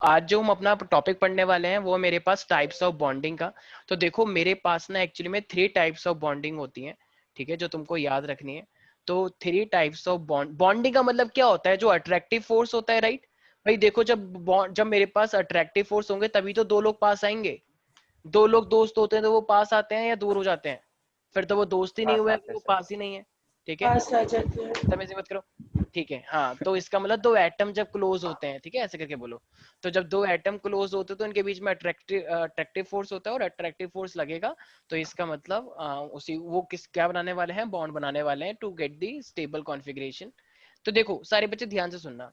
आज जो हम अपना टॉपिक पढ़ने वाले हैं वो मेरे पास टाइप्स ऑफ बॉन्डिंग का। तो देखो मेरे पास ना एक्चुअली में 3 टाइप्स ऑफ बॉन्डिंग होती हैं, ठीक है, जो तुमको याद रखनी है। तो 3 टाइप्स ऑफ बॉन्डिंग का मतलब क्या होता है? जो अट्रैक्टिव फोर्स होता है, राइट भाई। देखो जब मेरे पास अट्रैक्टिव फोर्स होंगे तभी तो दो लोग पास आएंगे। दो लोग दोस्त होते हैं तो वो पास आते हैं या दूर हो जाते हैं? फिर तो वो दोस्त ही नहीं पास हुए अगर आते वो सर। पास ही नहीं है, ठीक है। पास आ जाते हैं। तमीज़ी मत करो, ठीक है। हाँ, तो इसका मतलब दो एटम जब क्लोज होते हैं, ठीक है, ऐसे करके बोलो। तो जब दो एटम क्लोज होते हैं तो इनके बीच में अट्रैक्टिव फोर्स होता है, और अट्रैक्टिव फोर्स लगेगा तो इसका मतलब उसी वो किस क्या बनाने वाले हैं, बॉन्ड बनाने वाले हैं to get the stable configuration. तो देखो सारे बच्चे ध्यान से सुनना।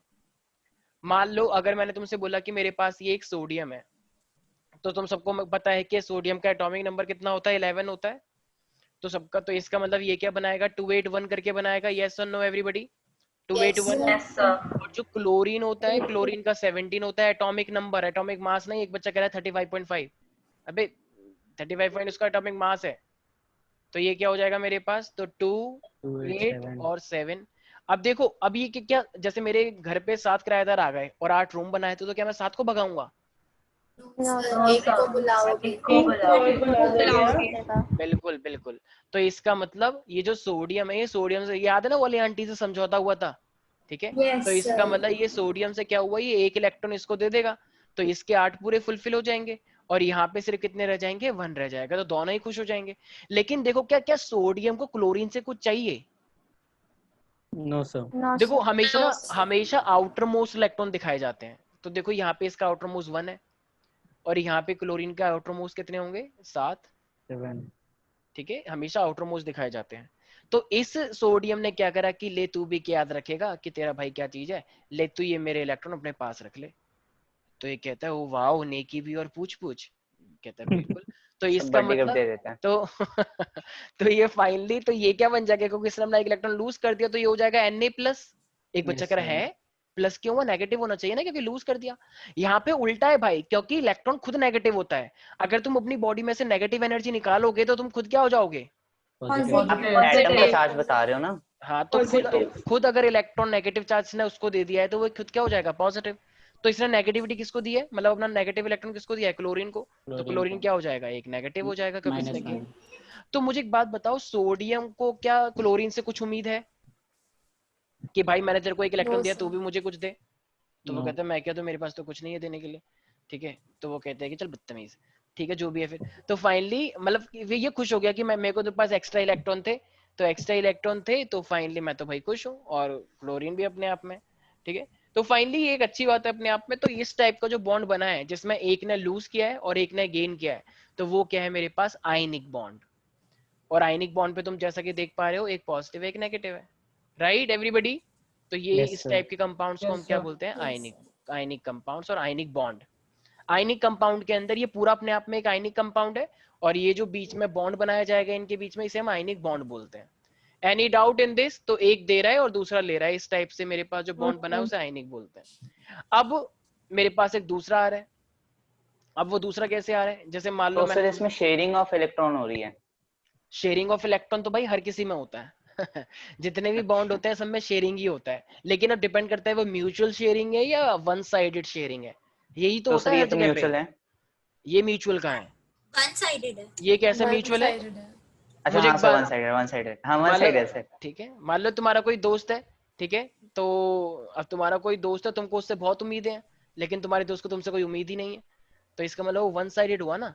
मान लो अगर मैंने तुमसे बोला कि मेरे पास ये एक सोडियम है, तो तुम सबको पता है कि सोडियम का एटॉमिक नंबर कितना होता है? 11 होता है। तो सबका तो इसका मतलब ये क्या बनाएगा? 281 करके बनाएगा। यस और no everybody? Yes 281। Sir. Yes sir. और जो क्लोरीन होता है, क्लोरीन का 17 होता है एटॉमिक नंबर, एटॉमिक मास नहीं। एक बच्चा कह रहा है 35.5। अबे 35 पॉइंट उसका एटॉमिक मास है। तो ये क्या हो जाएगा मेरे पास? तो 2 8 287। और 7। अब देखो, अब ये क्या, जैसे मेरे घर पे 7 किराएदार आ गए और 8 रूम बनाए थे, तो क्या मैं 7 को भगाऊंगा? नो नो सर, एक को सर, बुलाओगे। एक को एक को और बुलाओगे। बुला बुलाओगे। दोगे। बिल्कुल बिल्कुल। तो इसका मतलब ये जो सोडियम है, ये सोडियम से, याद है ना वाली आंटी से समझौता हुआ था, ठीक है। तो यस इसका सर। मतलब ये सोडियम से क्या हुआ, ये एक इलेक्ट्रॉन इसको दे देगा, तो इसके 8 पूरे फुलफिल हो जाएंगे। और यहाँ पे सिर्फ कितने रह जाएंगे? 1 रह जाएगा, तो दोनों ही खुश हो जाएंगे। लेकिन देखो, क्या क्या सोडियम को क्लोरीन से कुछ चाहिए? No sir. नो देखो सर। हमेशा हमेशा आउटर मोस्ट इलेक्ट्रॉन दिखाए जाते हैं। तो देखो यहाँ पे इसका आउटर मोस्ट 1 है, और यहाँ पे क्लोरीन का आउटर मोस्ट कितने होंगे? 7। 7। ठीक है, हमेशा आउटर मोस्ट दिखाए जाते हैं। तो इस सोडियम ने क्या करा कि ले, तू भी क्या याद रखेगा कि तेरा भाई क्या चीज है, ले तू ये मेरे इलेक्ट्रॉन अपने पास रख ले। तो ये कहता है ओ वाओ, नेकी भी और पूछ पूछ। कहता है बिल्कुल। तो सब इसका बर्थडे गिफ्ट मतलब, दे देते हैं। तो तो ये फाइनली तो ये क्या बन जाएगा, क्योंकि इसने अपना एक इलेक्ट्रॉन लूज कर दिया, तो ये हो जाएगा Na+। एक बच्चा यस कह रहा सर। है प्लस क्यों हुआ? नेगेटिव होना चाहिए ना, क्योंकि लूज कर दिया। यहाँ पे उल्टा है भाई, क्योंकि इलेक्ट्रॉन खुद नेगेटिव होता है। अगर तुम अपनी बॉडी में से नेगेटिव एनर्जी निकालोगे तो तुम खुद क्या हो जाओगे? पॉजिटिव। आप पॉजिटिव। एटम का चार्ज बता रहे हो ना? हाँ, तो खुद पॉजिटिव। खुद अगर इलेक्ट्रॉन नेगेटिव चार्ज ने उसको दे दिया है तो वो खुद क्या हो जाएगा? पॉजिटिव। तो इसने नेगेटिविटी किसको दी है, मतलब अपना नेगेटिव इलेक्ट्रॉन किसको दिया है? क्लोरीन को। तो क्लोरीन क्लोरीन को। क्या हो जाएगा? एक नेगेटिव हो जाएगा, क्योंकि इसने किया। -1। तो मुझे एक बात बताओ, सोडियम को क्या क्लोरीन से कुछ उम्मीद है कि भाई मैंने तेरे को एक नो इलेक्ट्रॉन दिया, तू सर। भी मुझे कुछ दे? तो वो नो। कहता है मैं क्या, तो मेरे पास तो कुछ नहीं है देने के लिए, ठीक है। तो वो कहते हैं कि चल बदतमीज, ठीक है जो भी है फिर। तो फाइनली मतलब ये खुश हो गया कि मैं, मेरे को तो पास एक्स्ट्रा इलेक्ट्रॉन थे, तो एक्स्ट्रा इलेक्ट्रॉन थे, तो फाइनली मैं तो भाई खुश हूँ, और क्लोरीन भी अपने आप में, ठीक है। तो फाइनली ये एक अच्छी बात है अपने आप में। तो इस टाइप का जो बॉन्ड बना है जिसमें एक ने लूज किया है और एक ने गेन किया है, तो वो क्या है मेरे पास? Ionic bond. और आयनिक बॉन्ड पे तुम जैसा कि देख पा रहे हो, एक पॉजिटिव एक नेगेटिव है, राइट एवरीबॉडी? तो ये यस इस सर। टाइप के कंपाउंड्स को हम यस क्या सर। बोलते हैं? यस। आयनिक आयनिक कंपाउंड्स और आयनिक बॉन्ड। आयनिक कंपाउंड के अंदर ये पूरा अपने आप में एक आयनिक कंपाउंड है, और ये जो बीच में बॉन्ड बनाया जाएगा इनके बीच में, इसे हम आयनिक बॉन्ड बोलते हैं। Any doubt in this? तो एक दे रहा है और दूसरा ले रहा है, इस टाइप से मेरे पास जो बॉन्ड बना है उसे आयनिक बोलते हैं। अब मेरे पास एक दूसरा आ रहा है। अब वो दूसरा कैसे आ रहा है? जैसे मान लो तो मैंने सर तुम, इसमें शेयरिंग ऑफ इलेक्ट्रॉन हो रही है? शेयरिंग ऑफ इलेक्ट्रॉन तो भाई हर किसी में होता है। जितने भी बॉन्ड अच्छा। होते हैं सब में शेयरिंग ही होता है, लेकिन अब डिपेंड करता है वो म्यूचुअल शेयरिंग है या वन साइडेड शेयरिंग है। यही तो तो होता सर है ये हर तो जगह पे। म्यूचुअल है। ये म्यूचुअल कहाँ है? वन साइडेड है। ये कैसे वन म्यूचुअल है? साइडेड है। अच्छा मुझे हाँ एक सर, वन बात, साइडेड, वन साइडेड, हाँ वन मान लो, साइड है सर। ठीक है, मान लो तुम्हारा कोई दोस्त है, ठीक है। तो अब तुम्हारा कोई दोस्त है, तुमको उससे बहुत उम्मीदें हैं, लेकिन तुम्हारे दोस्त को तुमसे कोई उम्मीद ही नहीं है, तो इसका मतलब वो वन साइडेड हुआ ना।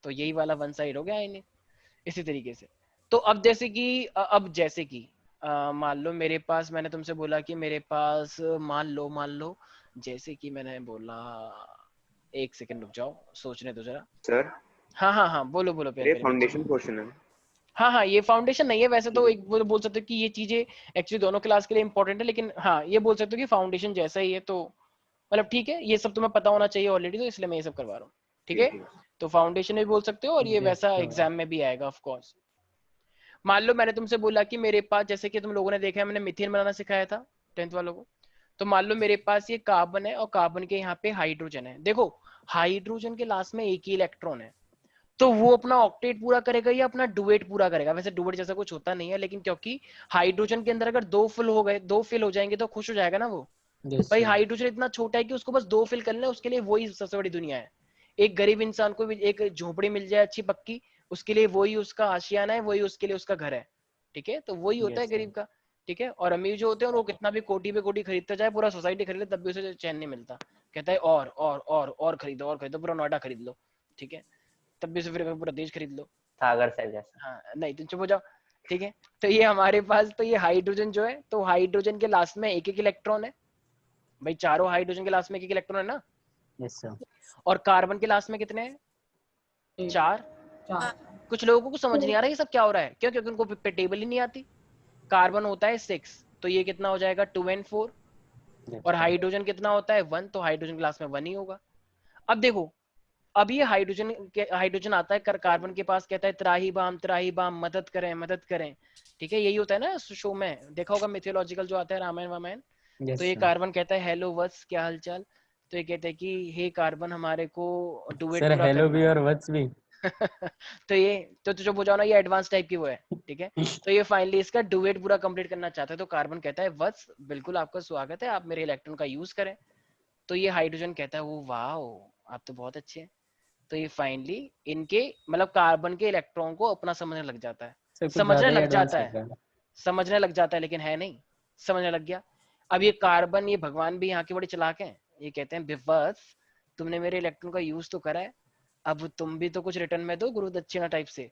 तो यही वाला वन साइड हो गया इन्हें, इसी तरीके से। तो अब जैसे कि अब जैसे कि मान लो मेरे पास, मैंने तुमसे बोला कि मेरे पास मान लो जैसे कि मैंने बोला, एक सेकंड रुक जाओ, सोचने दो जरा। सर हाँ हाँ हाँ, बोलो बोलो प्यारे ये प्यारे बच्चे। फाउंडेशन क्वेश्चन है। हाँ हाँ, ये फाउंडेशन नहीं है वैसे ठीक तो, है। एक बोल सकते हो कि ये चीजें एक्चुअली दोनों क्लास के लिए इंपॉर्टेंट है, लेकिन हाँ ये बोल सकते हो कि फाउंडेशन जैसा ही है, तो मतलब ठीक है, ये सब तुम्हें पता होना चाहिए ऑलरेडी, तो इसलिए मैं ये सब करवा रहा हूँ, ठीक है। ठीक है। तो फाउंडेशन भी बोल सकते हो, और ये यस वैसा सर। एग्जाम में भी आएगा ऑफ कोर्स। मान लो मैंने तुमसे बोला कि मेरे पास, जैसे कि तुम लोगों ने देखा है मैंने मिथेन बनाना सिखाया था 10th वालों को। तो मान लो मेरे पास ये कार्बन है और कार्बन के यहाँ पे हाइड्रोजन है। देखो हाइड्रोजन के लास्ट में एक ही इलेक्ट्रॉन है, तो वो अपना ऑक्टेट पूरा करेगा या अपना डुएट पूरा करेगा? वैसे डुएट जैसा कुछ होता नहीं है, लेकिन क्योंकि हाइड्रोजन के अंदर अगर दो फिल हो जाएंगे तो खुश हो जाएगा ना वो। भाई हाइड्रोजन इतना छोटा है कि उसको बस 2 फिल कर लें, उसके लिए वही सबसे बड़ी दुनिया है। एक गरीब इंसान को भी एक झोपड़ी मिल जाए अच्छी पक्की, उसके लिए वही उसका आशियाना है, वही उसके लिए उसका घर है। ठीक है, तो वही होता है गरीब का। ठीक है, और अमीर जो होते हैं वो कितना भी कोटी पे कोटी खरीदता जाए, पूरा सोसाइटी खरीद ले, तब भी उसे चैन नहीं मिलता। कहता है और खरीदो, पूरा नोएडा खरीद लो। ठीक है, तब भी उसे फिर पूरा देश खरीद लो। सागर से जैसा। हाँ नहीं, तुम चुप हो जाओ। ठीक है, तो ये हमारे पास तो ये हाइड्रोजन जो है, तो हाइड्रोजन के लास्ट में एक एक इलेक्ट्रॉन है भाई, चारों हाइड्रोजन के लास्ट में एक एक इलेक्ट्रॉन है ना। Yes sir. और कार्बन के लास्ट में कितने हैं? 4। कुछ लोगों को कुछ समझ नहीं आ रहा ये सब क्या हो रहा है, क्यों? क्योंकि उनको टेबल ही नहीं आती। कार्बन होता है 6, तो ये कितना हो जाएगा 2 and 4। और हाइड्रोजन कितना होता है 1, तो हाइड्रोजन क्लास में 1 ही होगा। अब देखो, अब ये हाइड्रोजन आता है कार्बन के पास, कहता है त्राही बाम मदद करें मदद करें। ठीक है, यही होता है ना शो में, देखा होगा मिथोलॉजिकल जो आता है रामायण वामायण। तो ये कार्बन कहता है हेलो वत्स क्या हालचाल, तो ये कहते हैं कि हे कार्बन हमारे को डुएट सर पूरा हेलो करना भी है। और वट्स भी। तो ये तो जो बुझाओ ना, ये एडवांस टाइप की वो है। ठीक है, तो ये फाइनली इसका डुएट पूरा कंप्लीट करना चाहता है, तो कार्बन कहता है वत्स बिल्कुल आपका स्वागत है, आप मेरे इलेक्ट्रॉन का यूज करें। तो ये हाइड्रोजन कहता है वो वाह आप तो बहुत अच्छे हैं। तो ये फाइनली इनके मतलब कार्बन के इलेक्ट्रॉन को अपना समझने लग जाता है। सर कुछ समझने ज्यादा ही लग एडवांस जाता कर है, रहा है। समझने लग जाता है, लेकिन है नहीं, समझने लग गया। अब ये कार्बन, ये भगवान भी यहाँ के बड़े चालाक हैं। ये कहते हैं बिवर्स तुमने मेरे इलेक्ट्रॉन का यूज तो करा है, अब तुम भी तो कुछ रिटर्न में दो गुरु दक्षिणा टाइप से।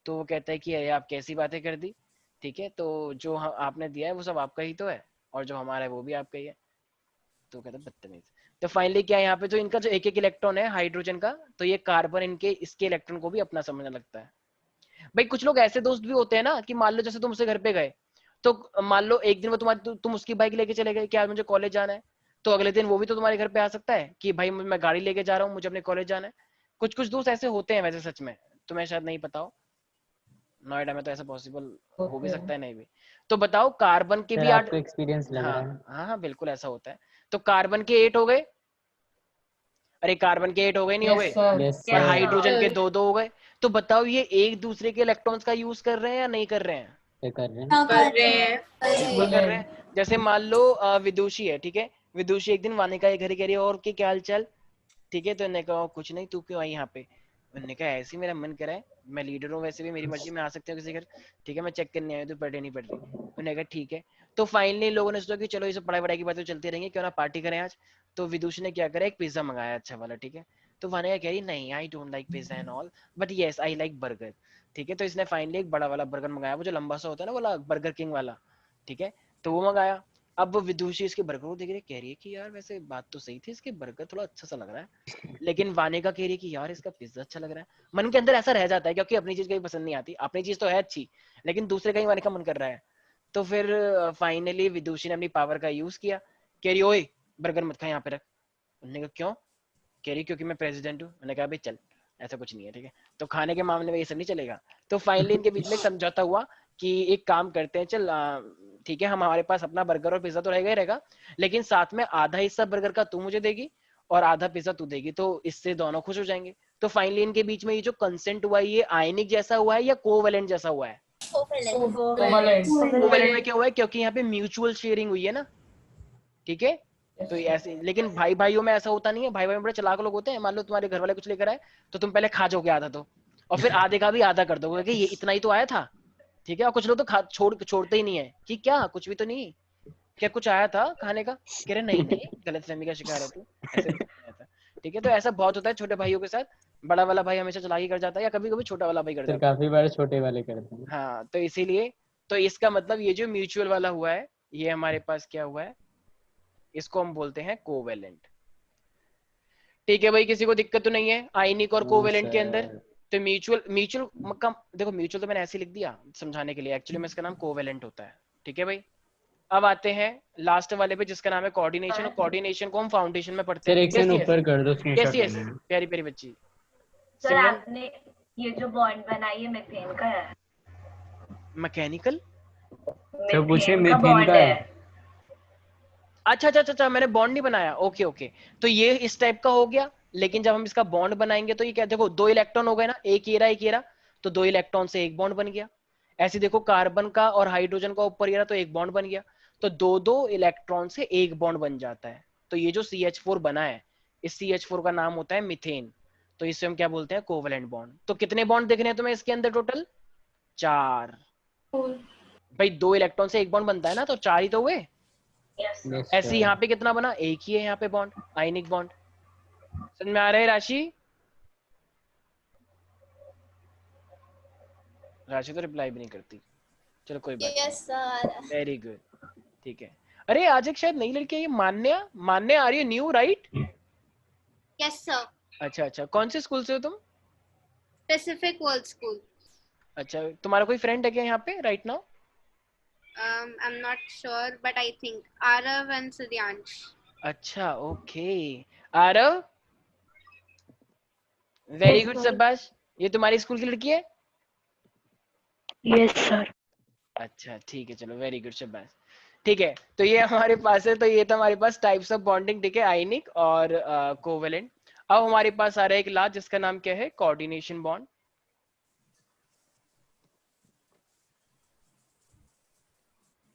तो वो कहता है कि अरे आप कैसी बातें कर दी। ठीक है, तो जो आपने दिया है वो सब आपका ही तो है, और जो हमारा है वो भी आपका ही है। तो कहता है बदतमीज। तो फाइनली क्या है यहाँ पे, जो इनका जो एक एक इलेक्ट्रॉन है हाइड्रोजन का, तो ये कार्बन इनके इसके इलेक्ट्रॉन को भी अपना समझने लगता है। भाई कुछ लोग ऐसे दोस्त भी होते हैं ना कि मान लो जैसे तुम उससे घर पे गए, तो मान लो एक दिन वो तुम्हारी तुम उसकी बाइक लेके चले गए कि आज मुझे कॉलेज जाना है, तो अगले दिन वो भी तो तुम्हारे घर पे आ सकता है कि भाई मैं गाड़ी लेके जा रहा हूँ, मुझे अपने कॉलेज जाना है। कुछ कुछ दोस्त ऐसे होते हैं वैसे, सच में तुम्हें शायद नहीं पता हो, नोएडा में तो ऐसा पॉसिबल हो भी सकता है, नहीं भी। तो बताओ कार्बन के सर भी 8। आपको एक्सपीरियंस लग रहा है। हाँ हाँ हाँ बिल्कुल ऐसा होता है। तो कार्बन के 8 हो गए, अरे कार्बन के 8 हो गए नहीं हो गए, यस और सर। हाइड्रोजन के 2 2 हो गए। तो बताओ ये एक दूसरे के इलेक्ट्रॉन्स का यूज कर रहे हैं या नहीं कर रहे हैं? क्या कर रहे हैं? हाँ, कर रहे हैं। बिल्कुल कर रहे हैं। जैसे मान लो विदुषी है, ठीक है, विदुषी एक दिन वानिका के घर ही कह रही है और क्या हाल चाल। ठीक है, तो इन्होंने कहा कुछ नहीं, तू क्यों आई यहाँ पे? उन्होंने कहा ऐसे ही मेरा मन करा है, मैं लीडर हूँ वैसे भी, मेरी मर्जी में आ सकते हो किसी घर। ठीक है, मैं चेक करने आई, तो पढ़े नहीं पढ़ रही। उन्होंने कहा ठीक है। तो फाइनली लोगों ने सोचा कि चलो ये सब पढ़ाई वढ़ाई की बातें चलती रहेंगी, क्यों ना पार्टी करें आज। तो विदुषी ने क्या करा, एक पिज्जा मंगाया अच्छा वाला। ठीक है, तो वानिका कह रही नहीं I don't like pizza and all, but yes I like burger. ठीक है, तो इसने फाइनली एक बड़ा वाला बर्गर मंगाया, वो जो लंबा सा होता है ना वाला, बर्गर किंग वाला। ठीक है, तो वो मंगाया। अब वो विदुषी इसके बर्गर को देख रही, कह रही है कि यार वैसे बात तो सही थी, इसके बर्गर थोड़ा अच्छा सा लग रहा है। लेकिन वानिका कह रही है कि यार इसका पिज्जा अच्छा लग रहा है। मन के अंदर ऐसा रह जाता है, क्योंकि अपनी चीज कहीं पसंद नहीं आती, अपनी चीज तो है अच्छी, लेकिन दूसरे का ही वानिका मन कर रहा है। तो फिर फाइनली विदुषी ने अपनी पावर का यूज किया, कह रही ओए बर्गर मत खा यहाँ पे रख। उन्होंने कहा क्यों? कह रही क्योंकि मैं प्रेसिडेंट हूँ। मैंने कहा भाई चल ऐसा कुछ नहीं है। ठीक है, तो खाने के मामले में ये सब नहीं चलेगा। तो फाइनली इनके बीच में एक समझौता हुआ कि एक काम करते हैं, चल ठीक है, हम हमारे पास अपना बर्गर और पिज्जा तो रहेगा ही रहेगा, लेकिन साथ में आधा हिस्सा बर्गर का तू मुझे देगी और आधा पिज्जा तू देगी, तो इससे दोनों खुश हो जाएंगे। तो फाइनली इनके बीच में ये जो कंसेंट हुआ है, ये आयनिक जैसा हुआ है या कोवेलेंट जैसा हुआ है? कोवेलेंट में क्या हुआ है, क्योंकि यहाँ पे म्यूचुअल शेयरिंग हुई है ना। ठीक है, तो ऐसे, लेकिन भाई भाइयों में ऐसा होता नहीं है, भाई भाई में बड़े चालाक लोग होते हैं। मान लो तुम्हारे घर वाले कुछ लेकर आए, तो तुम पहले खा जाओगे आधा तो, और फिर आधे का भी आधा कर दोगे कि ये इतना ही तो आया था। ठीक है, और कुछ लोग तो छोड़ते ही नहीं है कि क्या कुछ भी तो नहीं, क्या कुछ आया था खाने का? कह रहे नहीं नहीं गलतफहमी का शिकार है तू, ऐसे कुछ नहीं आया था। ठीक है, तो ऐसा बहुत होता है छोटे भाइयों के साथ, बड़ा वाला भाई हमेशा चालाकी कर जाता है, या कभी कभी छोटा वाला भाई कर सर जाता है। काफी बार छोटे वाले करते हैं। हाँ, तो इसीलिए, तो इसका मतलब ये जो म्यूचुअल वाला हुआ है, ये हमारे पास क्या हुआ है, इसको हम बोलते हैं कोवेलेंट। ठीक है भाई, किसी को दिक्कत तो नहीं है आयनिक और नो कोवेलेंट के अंदर? सर। तो म्यूचुअल म्यूचुअल देखो, म्यूचुअल तो मैंने ऐसे लिख दिया समझाने के लिए, एक्चुअली में इसका नाम कोवेलेंट होता है। ठीक है भाई, अब आते हैं लास्ट वाले पे जिसका नाम है कोऑर्डिनेशन, और कोऑर्डिनेशन को हम फाउंडेशन में पढ़ते सर हैं। एक सेकंड यस ऊपर कर दो, यस स्क्रीनशॉट यस, लेना है। प्यारी प्यारी बच्ची सर सिमरन। आपने ये जो बॉन्ड बनाई है मीथेन का है? मैकेनिकल? तो पूछिए मीथेन का मीथेन बॉन्ड का है। है। अच्छा अच्छा अच्छा, मैंने बॉन्ड नहीं बनाया, ओके ओके। तो ये इस टाइप का हो गया, लेकिन जब हम इसका बॉन्ड बनाएंगे तो ये क्या, देखो 2 इलेक्ट्रॉन हो गए ना, एक ये रहा एक ये रहा, तो 2 इलेक्ट्रॉन से एक बॉन्ड बन गया। ऐसे देखो कार्बन का और हाइड्रोजन का ऊपर ये रहा, तो एक बॉन्ड बन गया। तो दो दो इलेक्ट्रॉन से एक बॉन्ड बन जाता है। तो ये जो CH4 बना है, इस CH4 का नाम होता है मीथेन। तो इसे हम क्या बोलते हैं? Covalent bond. तो कितने बॉन्ड दिख रहे हैं तुम्हें इसके अंदर टोटल? 4। भाई 2 इलेक्ट्रॉन से एक बॉन्ड बनता है ना, तो 4 ही तो हुए। Yes, sir. Yes, ऐसे sir. यहाँ पे कितना बना? एक ही है यहाँ पे बॉन्ड, आयनिक बॉन्ड। समझ में आ रहा है राशि? राशि तो रिप्लाई भी नहीं करती, चलो कोई बात Yes, sir. नहीं। वेरी गुड, ठीक है। अरे आज एक शायद नई लड़की है, ये मान्या। मान्या आ रही है न्यू, राइट? Yes, sir. अच्छा अच्छा, कौन से स्कूल से हो तुम? Pacific World School. अच्छा, तुम्हारा कोई फ्रेंड है क्या यहाँ पे right now? I'm not sure, but I think Arav and Sudyansh. अच्छा ओके, आरव। वेरी गुड शाबाश। ये तुम्हारी स्कूल की लड़की है? Yes, sir. अच्छा ठीक है, चलो वेरी गुड शाबाश। ठीक है, तो ये हमारे पास है, तो ये था हमारे पास टाइप्स ऑफ बॉन्डिंग, ठीक है, आयनिक और कोवेलेंट। अब हमारे पास आ रहा है एक लास्ट, जिसका नाम क्या है? Coordination bond.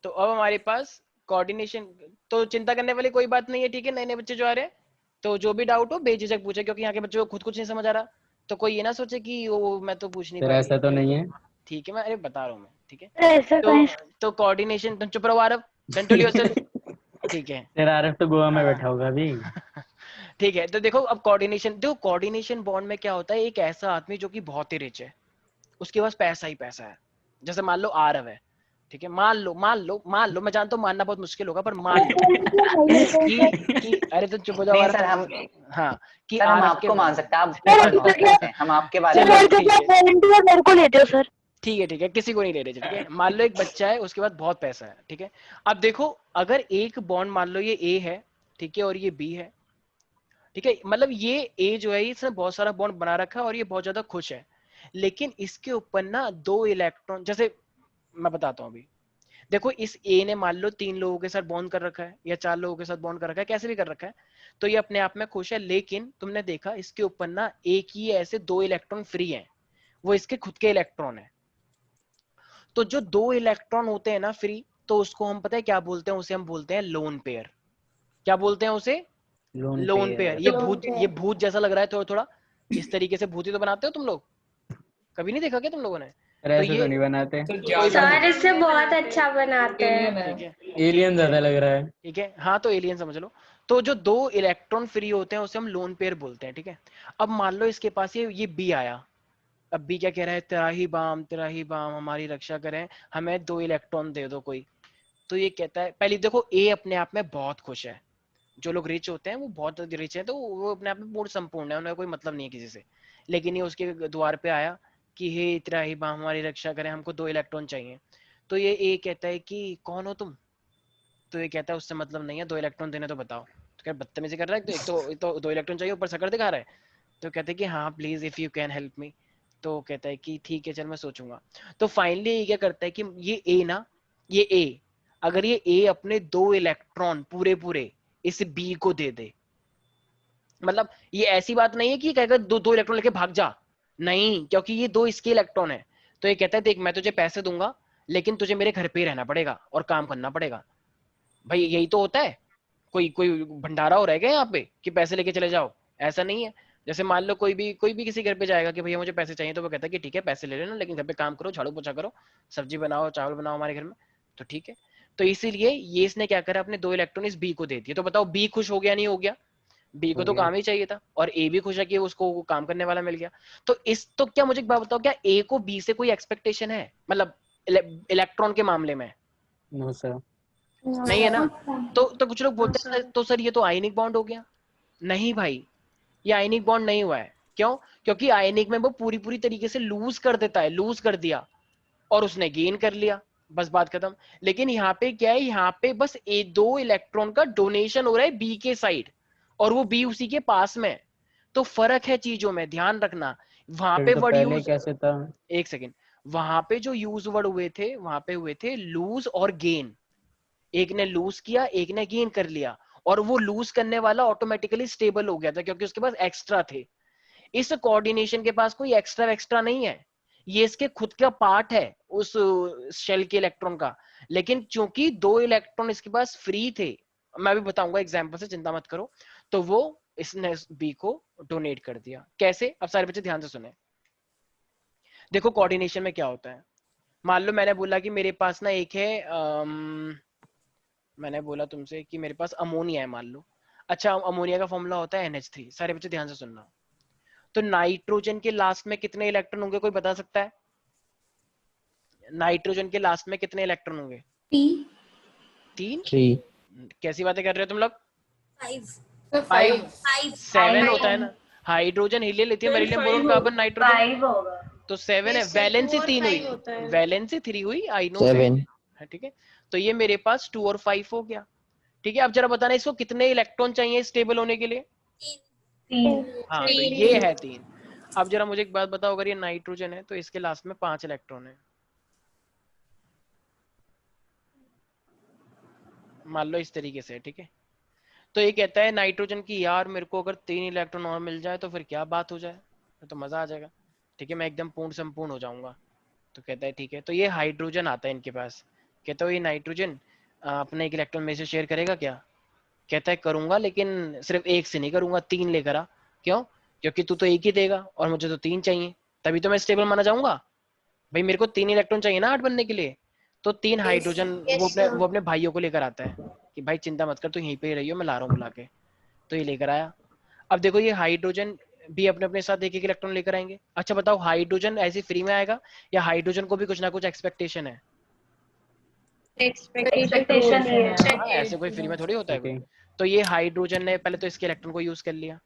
तो अब हमारे पास कोऑर्डिनेशन, तो चिंता करने वाली कोई बात नहीं है, ठीक है। नए नए बच्चे जो आ रहे हैं, तो जो भी डाउट हो बेझिझक पूछे, क्योंकि यहाँ के बच्चों को खुद कुछ नहीं समझ आ रहा। तो कोई ये ना सोचे कि वो मैं तो पूछ नहीं सर पाया। ऐसा तो नहीं है? ठीक है, मैं अरे बता रहा हूँ मैं, ठीक है। ऐसा तो कोऑर्डिनेशन, तुम चुप रहो आरव, कंट्रोल योरसेल्फ, ठीक है। सर आरफ तो गोवा में बैठा होगा अभी। ठीक है, तो देखो अब कोऑर्डिनेशन, देखो कोऑर्डिनेशन बॉन्ड में क्या होता है, एक ऐसा आदमी जो कि बहुत ही रिच है, उसके पास पैसा ही पैसा है। जैसे मान लो आरव है, ठीक है, मान लो, मैं जानता हूँ मानना बहुत मुश्किल होगा, पर मान लो कि अरे तो चुप हो जाओ नहीं आरव। सर, हम हाँ, कि सर हम आरव आपको के मान सकते हैं, आप बहुत कहते हैं, हम आपके बारे में। चलो ठीक है, मेरे को लेते हो सर? ठीक है, किसी को नहीं ले रहे, ठीक है। मान लो एक बच्चा है, उसके पास बहुत पैसा है, ठीक है। अब देखो, अगर एक बॉन्ड मान लो ये ए है, ठीक है, और ये बी है, ठीक है, मतलब ये ए जो है इसने बहुत सारा बॉन्ड बना रखा है और ये बहुत ज्यादा खुश है, लेकिन इसके ऊपर ना 2 इलेक्ट्रॉन, जैसे मैं बताता हूँ अभी। देखो, इस ए ने मान लो 3 लोगों के साथ बॉन्ड कर रखा है या 4 लोगों के साथ बॉन्ड कर रखा है, कैसे भी कर रखा है, तो ये अपने आप में खुश है। लेकिन तुमने देखा इसके ऊपर ना एक ही ऐसे 2 इलेक्ट्रॉन फ्री हैं, वो इसके खुद के इलेक्ट्रॉन है। तो जो 2 इलेक्ट्रॉन होते हैं ना फ्री, तो उसको हम पता है क्या बोलते हैं? उसे हम बोलते हैं लोन पेयर। क्या बोलते हैं उसे? Lone pair. ये भूत जैसा लग रहा है थोड़ा थोड़ा, इस तरीके से भूत ही तो बनाते हो तुम लोग, कभी नहीं देखा क्या तुम लोगों ने? सर ऐसे तो नहीं बनाते। सर इससे बहुत अच्छा बनाते हैं। ठीक है, एलियन ज्यादा लग रहा है। ठीक है, हाँ तो एलियन समझ लो। तो जो 2 इलेक्ट्रॉन फ्री होते हैं उसे हम लोन पेयर बोलते हैं, ठीक है। अब मान लो इसके पास ये बी आया। अब बी क्या कह रहा है? तेरा ही बाम हमारी रक्षा करें, हमें 2 इलेक्ट्रॉन दे दो कोई। तो ये कहता है, पहले देखो ए अपने आप में बहुत खुश है। जो लोग रिच होते हैं वो बहुत रिच है, तो वो अपने आप में पूर्ण संपूर्ण है, उन्हें कोई मतलब नहीं है किसी से। लेकिन ये उसके द्वार पे आया कि हे तेरा ही बाम हमारी रक्षा करें, हमको 2 इलेक्ट्रॉन चाहिए। तो ये ए कहता है कि कौन हो तुम? तो ये कहता है उससे मतलब नहीं है, 2 इलेक्ट्रॉन देने तो बताओ। तो क्या बदतमीजी कर रहा है? तो एक तो 2 इलेक्ट्रॉन चाहिए, ऊपर शक्ल दिखा रहा है। तो कहते हैं कि हाँ please if you can help me. तो कहता है कि ठीक है चल मैं सोचूंगा। तो फाइनली ये क्या करता है कि ये ए ना, ये ए, अगर ये ए अपने 2 इलेक्ट्रॉन पूरे पूरे इस बी को दे दे, मतलब ये ऐसी बात नहीं है कि कहेगा 2 इलेक्ट्रॉन लेके भाग जा, नहीं, क्योंकि ये 2 इसके इलेक्ट्रॉन है। तो ये कहता है देख मैं तुझे पैसे दूंगा, लेकिन तुझे मेरे घर पे ही रहना पड़ेगा और काम करना पड़ेगा। भाई यही तो होता है, कोई कोई भंडारा हो रहेगा यहाँ पे कि पैसे लेके चले जाओ, ऐसा नहीं है। जैसे मान लो कोई भी किसी घर पे जाएगा कि भैया मुझे पैसे चाहिए, तो वो कहता है कि ठीक है पैसे ले लेना, लेकिन घर पे काम करो, झाड़ू पोछा करो, सब्जी बनाओ, चावल बनाओ हमारे घर में। तो ठीक है, तो इसीलिए ये इसने क्या करा, अपने 2 इलेक्ट्रॉन इस बी को दे दिए। तो बताओ बी खुश हो गया नहीं हो गया? बी को तो काम ही चाहिए था, और ए भी खुश है कि उसको काम करने वाला मिल गया। तो क्या मुझे एक बात बताओ, क्या ए को बी से कोई एक्सपेक्टेशन है, मतलब इलेक्ट्रॉन के मामले में? No sir. नहीं है ना। तो कुछ लोग बोलते हैं तो सर ये तो आयनिक बॉन्ड हो गया। नहीं भाई, ये आयनिक बॉन्ड नहीं हुआ है। क्यों? क्योंकि आयनिक में वो पूरी तरीके से लूज कर देता है, लूज कर दिया और उसने गेन कर लिया, बस बात खत्म। लेकिन यहाँ पे क्या है, यहाँ पे बस 2 इलेक्ट्रॉन का डोनेशन हो रहा है बी के साइड, और वो बी उसी के पास में। तो फर्क है चीजों में, ध्यान रखना। वहां पे तो वर्ड पहले यूज, कैसे था? एक सेकेंड, वहां पे जो यूज वर्ड हुए थे, वहां पे हुए थे लूज और गेन। एक ने लूज किया, एक ने गेन कर लिया, और वो लूज करने वाला ऑटोमेटिकली स्टेबल हो गया था क्योंकि उसके पास एक्स्ट्रा थे। इस कोऑर्डिनेशन के पास कोई एक्स्ट्रा नहीं है, ये इसके खुद का पार्ट है उस शेल के इलेक्ट्रॉन का, लेकिन चूंकि 2 इलेक्ट्रॉन इसके पास फ्री थे, मैं भी बताऊंगा एग्जांपल से, चिंता मत करो, तो वो इसने बी को डोनेट कर दिया। कैसे? अब सारे बच्चे ध्यान से सुने। देखो कोऑर्डिनेशन में क्या होता है, मान लो मैंने बोला कि मेरे पास ना एक है मैंने बोला तुमसे कि मेरे पास अमोनिया है मान लो। अच्छा, अमोनिया का फॉर्मूला होता है NH3। सारे बच्चे ध्यान से सुनना। तो नाइट्रोजन के लास्ट में कितने इलेक्ट्रॉन होंगे, कोई बता सकता है? नाइट्रोजन के लास्ट में कितने इलेक्ट्रॉन होंगे? 3। 3 कैसी बातें कर रहे हो तुम लोग? 5 7 होता है ना। Hydrogen, helium, lithium, beryllium, boron, carbon, nitrogen. 5 होगा। तो 7 है। वैलेंसी 3 हुई, वैलेंसी 3 हुई, आई नो 7 ठीक है। तो ये मेरे पास 2 और 5 हो गया। ठीक है, अब जरा बताना इसको कितने इलेक्ट्रॉन चाहिए स्टेबल होने के लिए? 3 हाँ, तो ये है 3। अब जरा मुझे एक बात बताओ, अगर ये नाइट्रोजन है तो इसके लास्ट में 5 इलेक्ट्रॉन है, मान लो इस तरीके से, ठीक है। तो ये कहता है नाइट्रोजन की, यार मेरे को अगर 3 इलेक्ट्रॉन और मिल जाए तो फिर क्या बात हो जाए, तो मजा आ जाएगा, ठीक है, मैं एकदम पूर्ण संपूर्ण हो जाऊंगा। तो कहता है ठीक है। तो ये हाइड्रोजन आता है इनके पास, कहता है ये नाइट्रोजन अपने एक इलेक्ट्रॉन में से शेयर करेगा क्या? कहता है करूंगा, लेकिन सिर्फ एक से नहीं करूंगा, 3 लेकर आ। क्यों? क्योंकि तू तो एक ही देगा और मुझे तो 3 चाहिए, तभी तो मैं स्टेबल माना जाऊंगा। भाई मेरे को 3 इलेक्ट्रॉन चाहिए ना 8 बनने के लिए। तो 3 हाइड्रोजन वो अपने भाइयों को लेकर आता है कि भाई चिंता मत कर, तू यहीं पे ही रहियो, मैं ला रहा हूँ बुला के। तो ये लेकर आया। अब देखो ये हाइड्रोजन भी अपने अपने साथ एक एक इलेक्ट्रॉन लेकर आएंगे। अच्छा बताओ, हाइड्रोजन ऐसे फ्री में आएगा या हाइड्रोजन को भी कुछ ना कुछ एक्सपेक्टेशन है? एक्सपेक्टेशन है। हाँ, ऐसे कोई फ्री में थोड़ी होता है कोई। तो ये हाइड्रोजन ने पहले तो इसके इलेक्ट्रॉन को यूज कर लिया,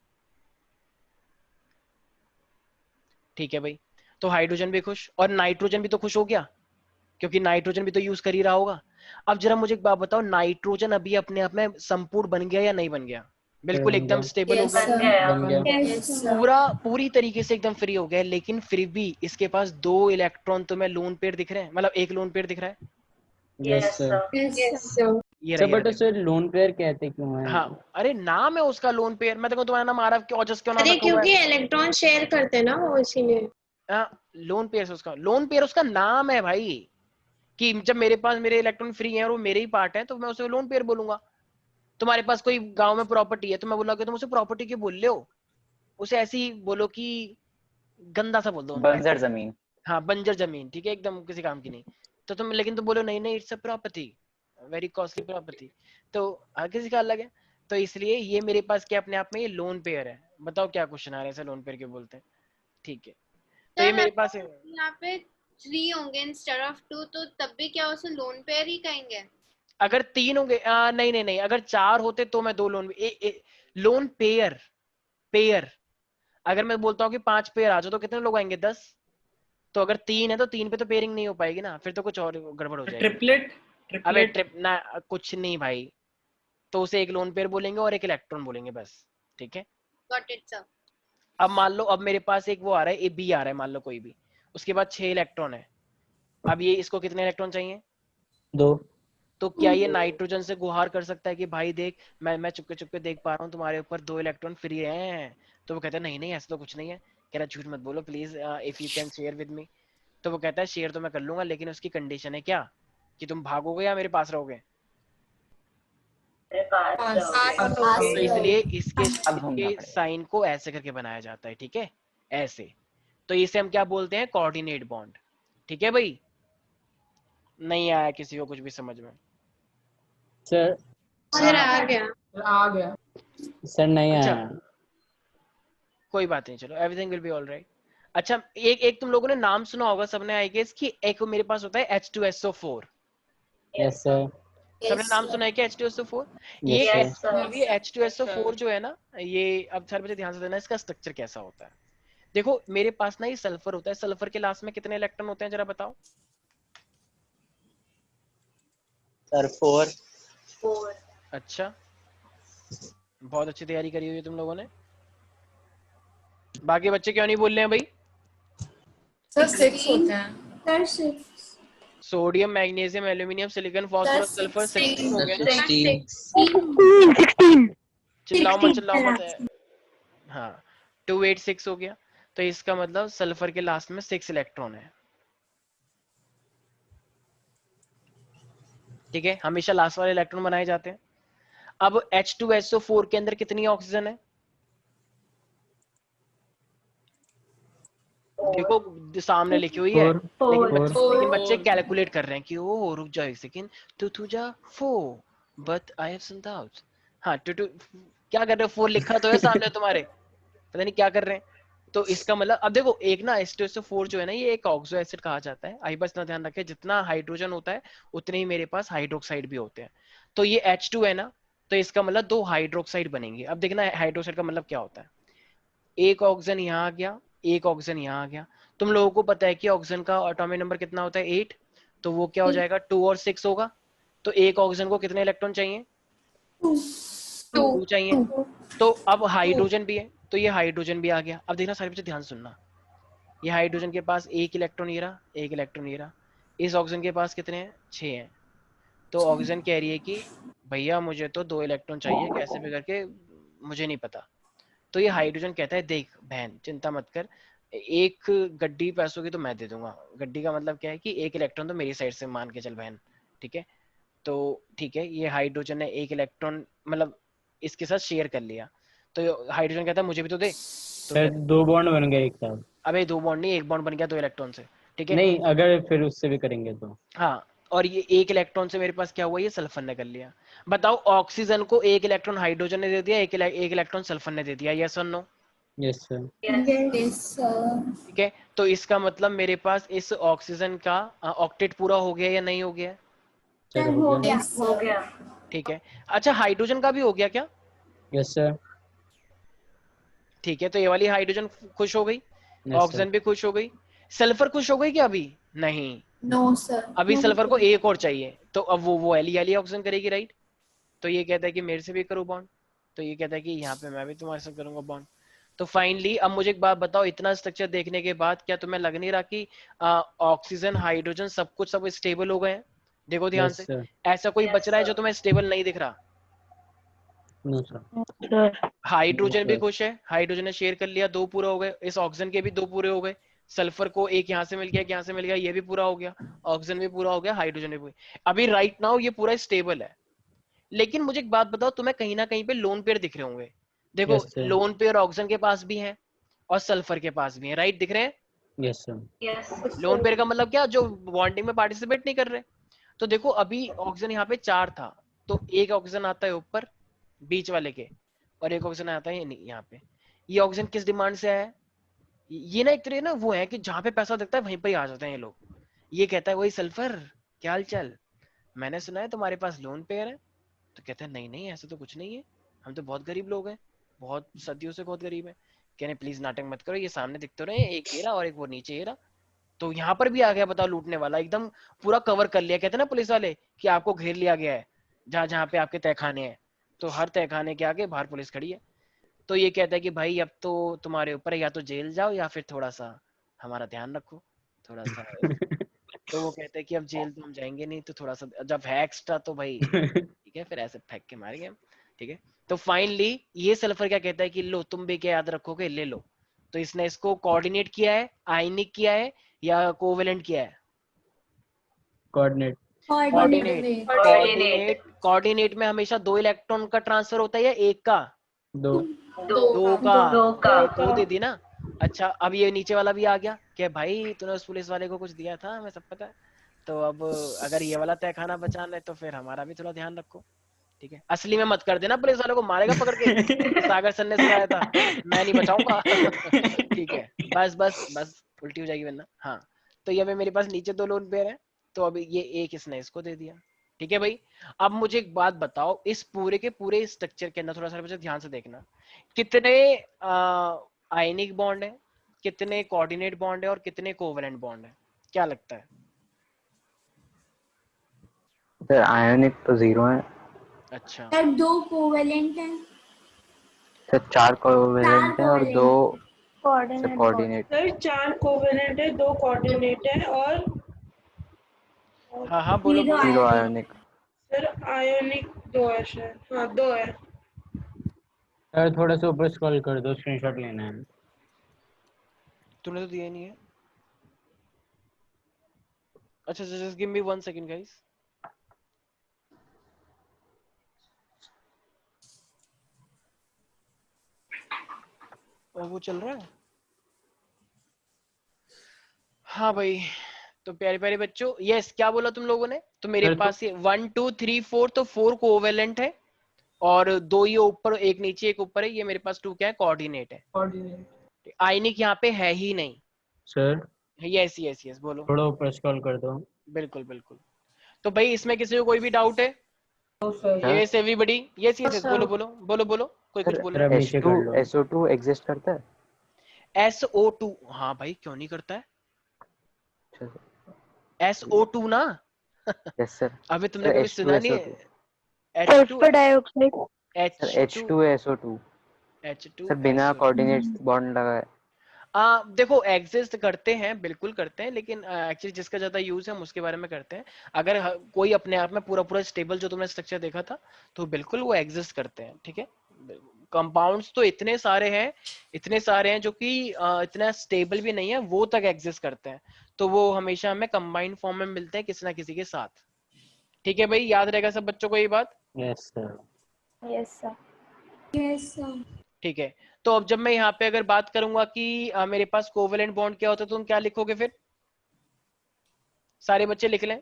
ठीक है भाई। तो हाइड्रोजन भी खुश और नाइट्रोजन भी तो खुश हो गया, क्योंकि नाइट्रोजन भी तो यूज कर ही रहा होगा। अब जरा मुझे एक बात बताओ, नाइट्रोजन अभी अपने आप में संपूर्ण बन गया या नहीं बन गया? बिल्कुल एकदम स्टेबल हो गया, बन गया। पूरी तरीके से एकदम फ्री हो गया। लेकिन फिर भी इसके पास 2 इलेक्ट्रॉन तो मैं लोन पेयर दिख रहे हैं, मतलब एक लोन पेयर दिख रहा है। Yes sir. ये सर रहा, बट उसे लोन पेयर कहते क्यों है? हाँ, अरे नाम है उसका लोन पेयर। मैं देखो तुम्हारा नाम आरव क्यों, जस्ट क्यों नाम अरे रखा हुआ क्योंकि है? इलेक्ट्रॉन शेयर करते हैं ना वो, इसीलिए। लोन पेयर उसका, लोन पेयर उसका नाम है भाई, कि जब मेरे पास मेरे इलेक्ट्रॉन फ्री हैं और वो मेरे ही पार्ट है तो मैं उसे लोन पेयर बोलूंगा। तुम्हारे पास कोई गांव में प्रॉपर्टी है तो मैं बोलूंगा कि तुम उसे प्रॉपर्टी क्यों बोल रहे हो, उसे ऐसे ही बोलो कि गंदा सा बोल दो, बंजर जमीन। हाँ बंजर जमीन, ठीक है, एकदम किसी काम की नहीं। तो तुम लेकिन तुम बोलो नहीं नहीं it's a property, very costly property. तो हर किसी का अलग है। तो इसलिए ये मेरे पास क्या अपने आप में ये लोन पेयर है। बताओ क्या क्वेश्चन आ रहा है, ऐसे लोन पेयर क्यों बोलते हैं? ठीक है, तो ये मेरे पास है। यहाँ पे 3 होंगे इंस्टेड ऑफ 2, तो तब भी क्या उसे लोन पेयर ही कहेंगे? अगर 3 होंगे, नहीं नहीं नहीं, अगर 4 होते तो मैं 2 लोन लोन पेयर पेयर। अगर मैं बोलता हूँ कि 5 पेयर आ जाओ तो कितने लोग आएंगे? 10। तो अगर 3 है तो 3 पे तो पेयरिंग नहीं हो पाएगी ना, फिर तो कुछ और गड़बड़ हो जाएगी। अबे ट्रिप ना, कुछ नहीं भाई, तो उसे एक लोन पेयर बोलेंगे और एक इलेक्ट्रॉन बोलेंगे बस, ठीक है। Got it sir. अब मान लो, अब मेरे पास एक वो आ रहा है, बी आ रहा है मान लो कोई भी, उसके बाद 6 इलेक्ट्रॉन है। अब ये इसको कितने इलेक्ट्रॉन चाहिए? 2। तो क्या ये नाइट्रोजन से गुहार कर सकता है कि भाई देख, मैं चुपके चुपके देख पा रहा हूँ तुम्हारे ऊपर 2 इलेक्ट्रॉन फ्री हैं? तो वो कहता है नहीं नहीं ऐसा तो कुछ नहीं है। कह रहा झूठ मत बोलो please, if you can share with me. तो वो कहता है शेयर तो मैं कर लूंगा, लेकिन उसकी कंडीशन है क्या, कि तुम भागोगे या मेरे पास रहोगे। तो इसलिए इसके साइन को ऐसे करके बनाया जाता है, ठीक है, ऐसे। तो इसे हम क्या बोलते हैं? कोऑर्डिनेट बॉन्ड, ठीक है भाई। नहीं आया किसी को कुछ भी समझ में? सर सर आ गया। सर नहीं अच्छा, आया। कोई बात नहीं, चलो एवरीथिंग विल बी ऑलराइट। अच्छा, एक तुम लोगों ने नाम सुना होगा सबने, आई गेस, कि एक मेरे पास होता है H2SO4। Yes sir. सबने नाम सुना है कि H2SO4? ये H2SO4 जो है ना, ये अब सर मुझे ध्यान से देना, इसका स्ट्रक्चर कैसा होता है। देखो मेरे पास ना ये सल्फर होता है, सल्फर के लास्ट में कितने इलेक्ट्रॉन होते हैं जरा बताओ? सर 4। अच्छा, बहुत अच्छी तैयारी करी हुई है तुम लोगों ने। बाकी बच्चे क्यों नहीं बोल रहे हैं भाई? सर 6 होते हैं। Sir 6। Sodium, magnesium, aluminium, silicon, phosphorus, sulphur 16 हो गए ना। 16 चिल्लाओ मत। हाँ, 286 हो गया। तो इसका मतलब सल्फर के लास्ट में 6 इलेक्ट्रॉन है। ठीक है, हमेशा लास्ट वाले इलेक्ट्रॉन बनाए जाते हैं। अब H2SO4 के अंदर कितनी ऑक्सीजन है? देखो सामने लिखी हुई है, 4 लेकिन बच्चे कैलकुलेट कर रहे हैं कि ओ रुक जाओ एक सेकंड, टू जा 4 but I have some doubts. हाँ टू क्या कर रहे हो, 4 लिखा तो है सामने तुम्हारे, पता नहीं क्या कर रहे हैं। तो इसका मतलब अब देखो एक ना H2SO4 जो है ना ये एक ऑक्सो एसिड कहा जाता है। आई बस ना ध्यान रखें जितना हाइड्रोजन होता है उतने ही मेरे पास हाइड्रोक्साइड भी होते हैं। तो ये H2 है ना, तो इसका मतलब 2 हाइड्रोक्साइड बनेंगे। अब देखना हाइड्रोक्साइड का मतलब क्या होता है, एक ऑक्सीजन यहाँ आ गया, एक ऑक्सीजन यहाँ आ गया। तुम लोगों को पता है कि ऑक्सीजन का एटॉमिक नंबर कितना होता है 8, तो वो क्या हो जाएगा 2 और 6 होगा। तो एक ऑक्सीजन को कितने इलेक्ट्रॉन चाहिए, 2 चाहिए। तो अब हाइड्रोजन भी है, तो ये हाइड्रोजन भी आ गया। अब देखना सारे बच्चे ध्यान सुनना, ये हाइड्रोजन के पास एक इलेक्ट्रॉन ये रहा, एक इलेक्ट्रॉन ये रहा। इस ऑक्सीजन के पास कितने हैं, 6 हैं। तो ऑक्सीजन कह रही है कि भैया मुझे तो 2 इलेक्ट्रॉन चाहिए, कैसे भी करके मुझे नहीं पता। तो ये हाइड्रोजन कहता है देख बहन चिंता मत कर, एक गड्डी पैसों की तो मैं दे दूंगा। गड्डी का मतलब क्या है कि एक इलेक्ट्रॉन तो मेरी साइड से मान के चल बहन, ठीक है। तो ठीक है, ये हाइड्रोजन ने एक इलेक्ट्रॉन मतलब इसके साथ शेयर कर लिया। तो हाइड्रोजन कहता है मुझे भी तो दे। तो सर 2 बॉन्ड बन गए एक साथ। अबे 2 बॉन्ड नहीं, एक बॉन्ड बन गया 2 इलेक्ट्रॉन से, ठीक है। नहीं अगर फिर उससे भी करेंगे तो। हाँ, और ये एक इलेक्ट्रॉन से मेरे पास क्या हुआ, ये सल्फर ने कर लिया। बताओ ऑक्सीजन को एक इलेक्ट्रॉन हाइड्रोजन ने दे दिया, एक इलेक्ट्रॉन सल्फर ने दे दिया, यस और नो? Yes sir. ठीक है, तो इसका मतलब मेरे पास इस ऑक्सीजन का ऑक्टेट पूरा हो गया या नहीं हो गया? सर हो गया। हो गया। ठीक है। अच्छा हाइड्रोजन का भी हो गया क्या? Yes sir. ठीक है, तो ये वाली हाइड्रोजन खुश हो गई, यस सर। ऑक्सीजन भी खुश हो गई। सल्फर खुश हो गई क्या अभी? नहीं, नो सर। अभी सल्फर को एक और चाहिए। तो अब वो एली ऑक्सीजन करेगी, राइट। तो ये कहता है कि मेरे से भी करो बॉन्ड, तो ये कहता है कि यहाँ पे मैं भी तुम्हारे साथ करूंगा बॉन्ड। तो फाइनली अब मुझे एक बात बताओ, इतना स्ट्रक्चर देखने के बाद क्या तुम्हें लग नहीं रहा कि ऑक्सीजन हाइड्रोजन सब स्टेबल हो गए हैं? देखो ध्यान यस से, सर। ऐसा कोई बच रहा है जो तुम्हें स्टेबल नहीं दिख रहा? No sir. सर हाइड्रोजन भी सर। खुश है, हाइड्रोजन ने शेयर कर लिया, 2 पूरे हो गए। इस ऑक्सीजन के भी 2 पूरे हो गए। सल्फर को एक यहाँ से मिल गया, एक यहाँ से मिल गया, ये भी पूरा हो गया। ऑक्सीजन भी पूरा हो गया, हाइड्रोजन भी पूरा। अभी राइट नाउ ये पूरा स्टेबल है। लेकिन मुझे एक बात बताओ, तुम्हें कहीं ना कहीं पे लोन पेयर दिख रहे होंगे। देखो yes sir. Lone pair oxygen के पास भी है और सल्फर के पास भी है, राइट, दिख रहे हैं। Yes sir. Yes. Lone pair का मतलब क्या, जो बॉन्डिंग में पार्टिसिपेट नहीं कर रहे। तो देखो अभी ऑक्सीजन यहाँ पे 4 था, तो एक ऑक्सीजन आता है ऊपर बीच वाले के, और एक ऑक्सीजन आता है यहाँ पे। ये ऑक्सीजन किस डिमांड से आया है? ये ना एक तरह ना वो है कि जहां पे पैसा दिखता है वहीं पे ही आ जाते हैं ये लोग। ये कहता है वही सल्फर, क्या हाल चाल, मैंने सुना है तुम्हारे पास लोन पेयर है। तो कहते हैं नहीं नहीं ऐसा तो कुछ नहीं है, हम तो बहुत गरीब लोग हैं, बहुत सदियों से बहुत गरीब है। कहने प्लीज नाटक मत करो, ये सामने दिख तो रहे, एक ये रहा और एक वो नीचे ये रहा। तो यहाँ पर भी आ गया बताओ लूटने वाला, एकदम पूरा कवर कर लिया। कहते हैं ना पुलिस वाले कि आपको घेर लिया गया है, जहां जहां पे आपके तहखाने हैं। तो हर तहखाने के आगे बाहर पुलिस खड़ी है। तो ये कहता है कि भाई अब तो तुम्हारे ऊपर है, या तो जेल जाओ या फिर थोड़ा सा हमारा ध्यान रखो, थोड़ा सा। तो वो कहते हैं कि अब जेल तो हम जाएंगे नहीं, तो थोड़ा सा जब है एक्स्ट्रा तो भाई ठीक है, फिर ऐसे फेंक के मारेंगे हम, ठीक है। तो फाइनली ये सल्फर क्या कहता है कि लो तुम भी क्या याद रखोगे, ले लो। तो इसने इसको कोऑर्डिनेट किया है, आयनिक किया है या कोवेलेंट किया है? कोऑर्डिनेट। कोऑर्डिनेट। कोऑर्डिनेट कोऑर्डिनेट में हमेशा 2 इलेक्ट्रॉन का ट्रांसफर होता है या एक का? 2। 2 का। दो का। तो 2 दे दी ना। अच्छा अब ये नीचे वाला भी आ गया कि भाई तूने उस पुलिस वाले को कुछ दिया था, हमें सब पता है। तो अब अगर ये वाला तहखाना बचाना है तो फिर हमारा भी थोड़ा ध्यान रखो, ठीक है। असली में मत कर देना, पुलिस वाले को मारेगा पकड़ के कि सागर सर ने सिखाया था, मैं नहीं बचाऊंगा ठीक है, बस बस बस उल्टी हो जाएगी वरना। हाँ, तो ये अभी मेरे पास नीचे 2 लोन पेयर है, तो अभी ये एक इसने इसको दे दिया, ठीक है भाई। अब मुझे एक बात बताओ, इस पूरे के पूरे स्ट्रक्चर के अंदर थोड़ा सा मुझे ध्यान से देखना, कितने आयनिक बॉन्ड है, कितने कोऑर्डिनेट बॉन्ड है और कितने कोवेलेंट बॉन्ड है, क्या लगता है? सर आयोनिक तो 0 है। अच्छा सर 2 कोवेलेंट हैं। सर 4 कोवेलेंट है और 2 कोऑर्डिनेट कोऑर्डिनेट। सर 4 कोवेलेंट है, 2 कोऑर्डिनेट है और हाँ हाँ बोलो 0 बोलो। 0 आयोनिक। सर आयोनिक 2 है शायद, हाँ 2 है। सर थोड़ा सा ऊपर स्क्रॉल कर दो, स्क्रीनशॉट लेना है। तूने तो दिया ही नहीं है। अच्छा just give me 1 second guys. और वो चल रहा है। हाँ भाई, तो प्यारे प्यारे बच्चों, यस क्या बोला तुम लोगों ने? तो मेरे सर, तो पास ये 1 2 3 4, तो 4 कोवेलेंट है और 2 ये ऊपर, एक नीचे एक ऊपर है। ये मेरे पास 2 क्या है? कोऑर्डिनेट है। आयनिक यहाँ पे है ही नहीं। सर यस यस यस, बोलो। थोड़ा ऊपर स्क्रॉल कर दो। बिल्कुल बिल्कुल। तो भाई इसमें किसी को कोई भी डाउट है? Sir yes everybody, yes yes yes, बोलो बोलो बोलो बोलो, कोई कुछ सर बोल सर रहा अब नीचे कर लो। SO2 एग्जिस्ट करता है? है? SO2, हाँ भाई क्यों नहीं करता है? अच्छा सर। SO2 ना। Yes sir. अबे तुमने सर कभी सुना नहीं H2SO2। है? H2 sulphur dioxide. Sir H2 H2SO2। H2 sir बिना SO2। कोऑर्डिनेट्स बॉन्ड लगा है। देखो एग्जिस्ट करते हैं, बिल्कुल करते हैं, लेकिन एक्चुअली जिसका ज्यादा यूज है हम उसके बारे में करते हैं। अगर कोई अपने आप में पूरा पूरा स्टेबल जो तुमने स्ट्रक्चर देखा था, तो बिल्कुल वो एग्जिस्ट करते हैं, ठीक है। कंपाउंड्स तो इतने सारे हैं जो कि इतना स्टेबल भी नहीं है, वो तक एग्जिस्ट करते हैं। तो वो हमेशा हमें कंबाइंड फॉर्म में मिलते हैं किसी ना किसी के साथ। ठीक है भाई, याद रहेगा सब बच्चों को ये बात? Yes sir. Yes sir. Yes, sir. ठीक है। तो अब जब मैं यहाँ पे अगर बात करूंगा कि मेरे पास कोवेलेंट बॉन्ड क्या होता है, तो तुम क्या लिखोगे फिर? सारे बच्चे लिख लें।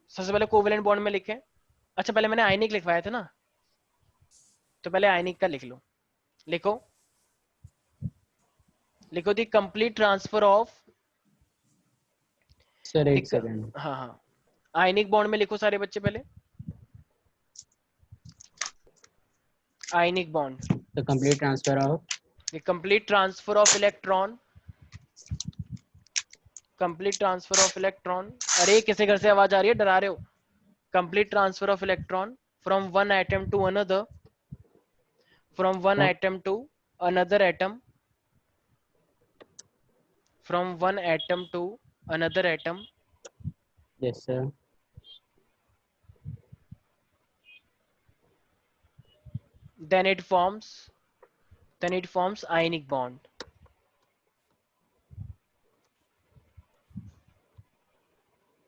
सबसे पहले कोवेलेंट बॉन्ड में लिखें। अच्छा, पहले मैंने आयनिक लिखवाया था ना, तो पहले आयनिक का लिख लो। लिखो, लिखो दी कंप्लीट ट्रांसफर ऑफ। सर एक सेकंड। हाँ हाँ, आयनिक बॉन्ड में लिखो सारे बच्चे पहले। Ionic bond, the complete transfer of. The complete transfer of electron. Complete transfer of electron. अरे किसी घर से आवाज आ रही है, डरा रहे हो? Complete transfer of electron from one atom to another, from one atom to another atom, from one atom to another atom, yes sir. then it forms ionic bond.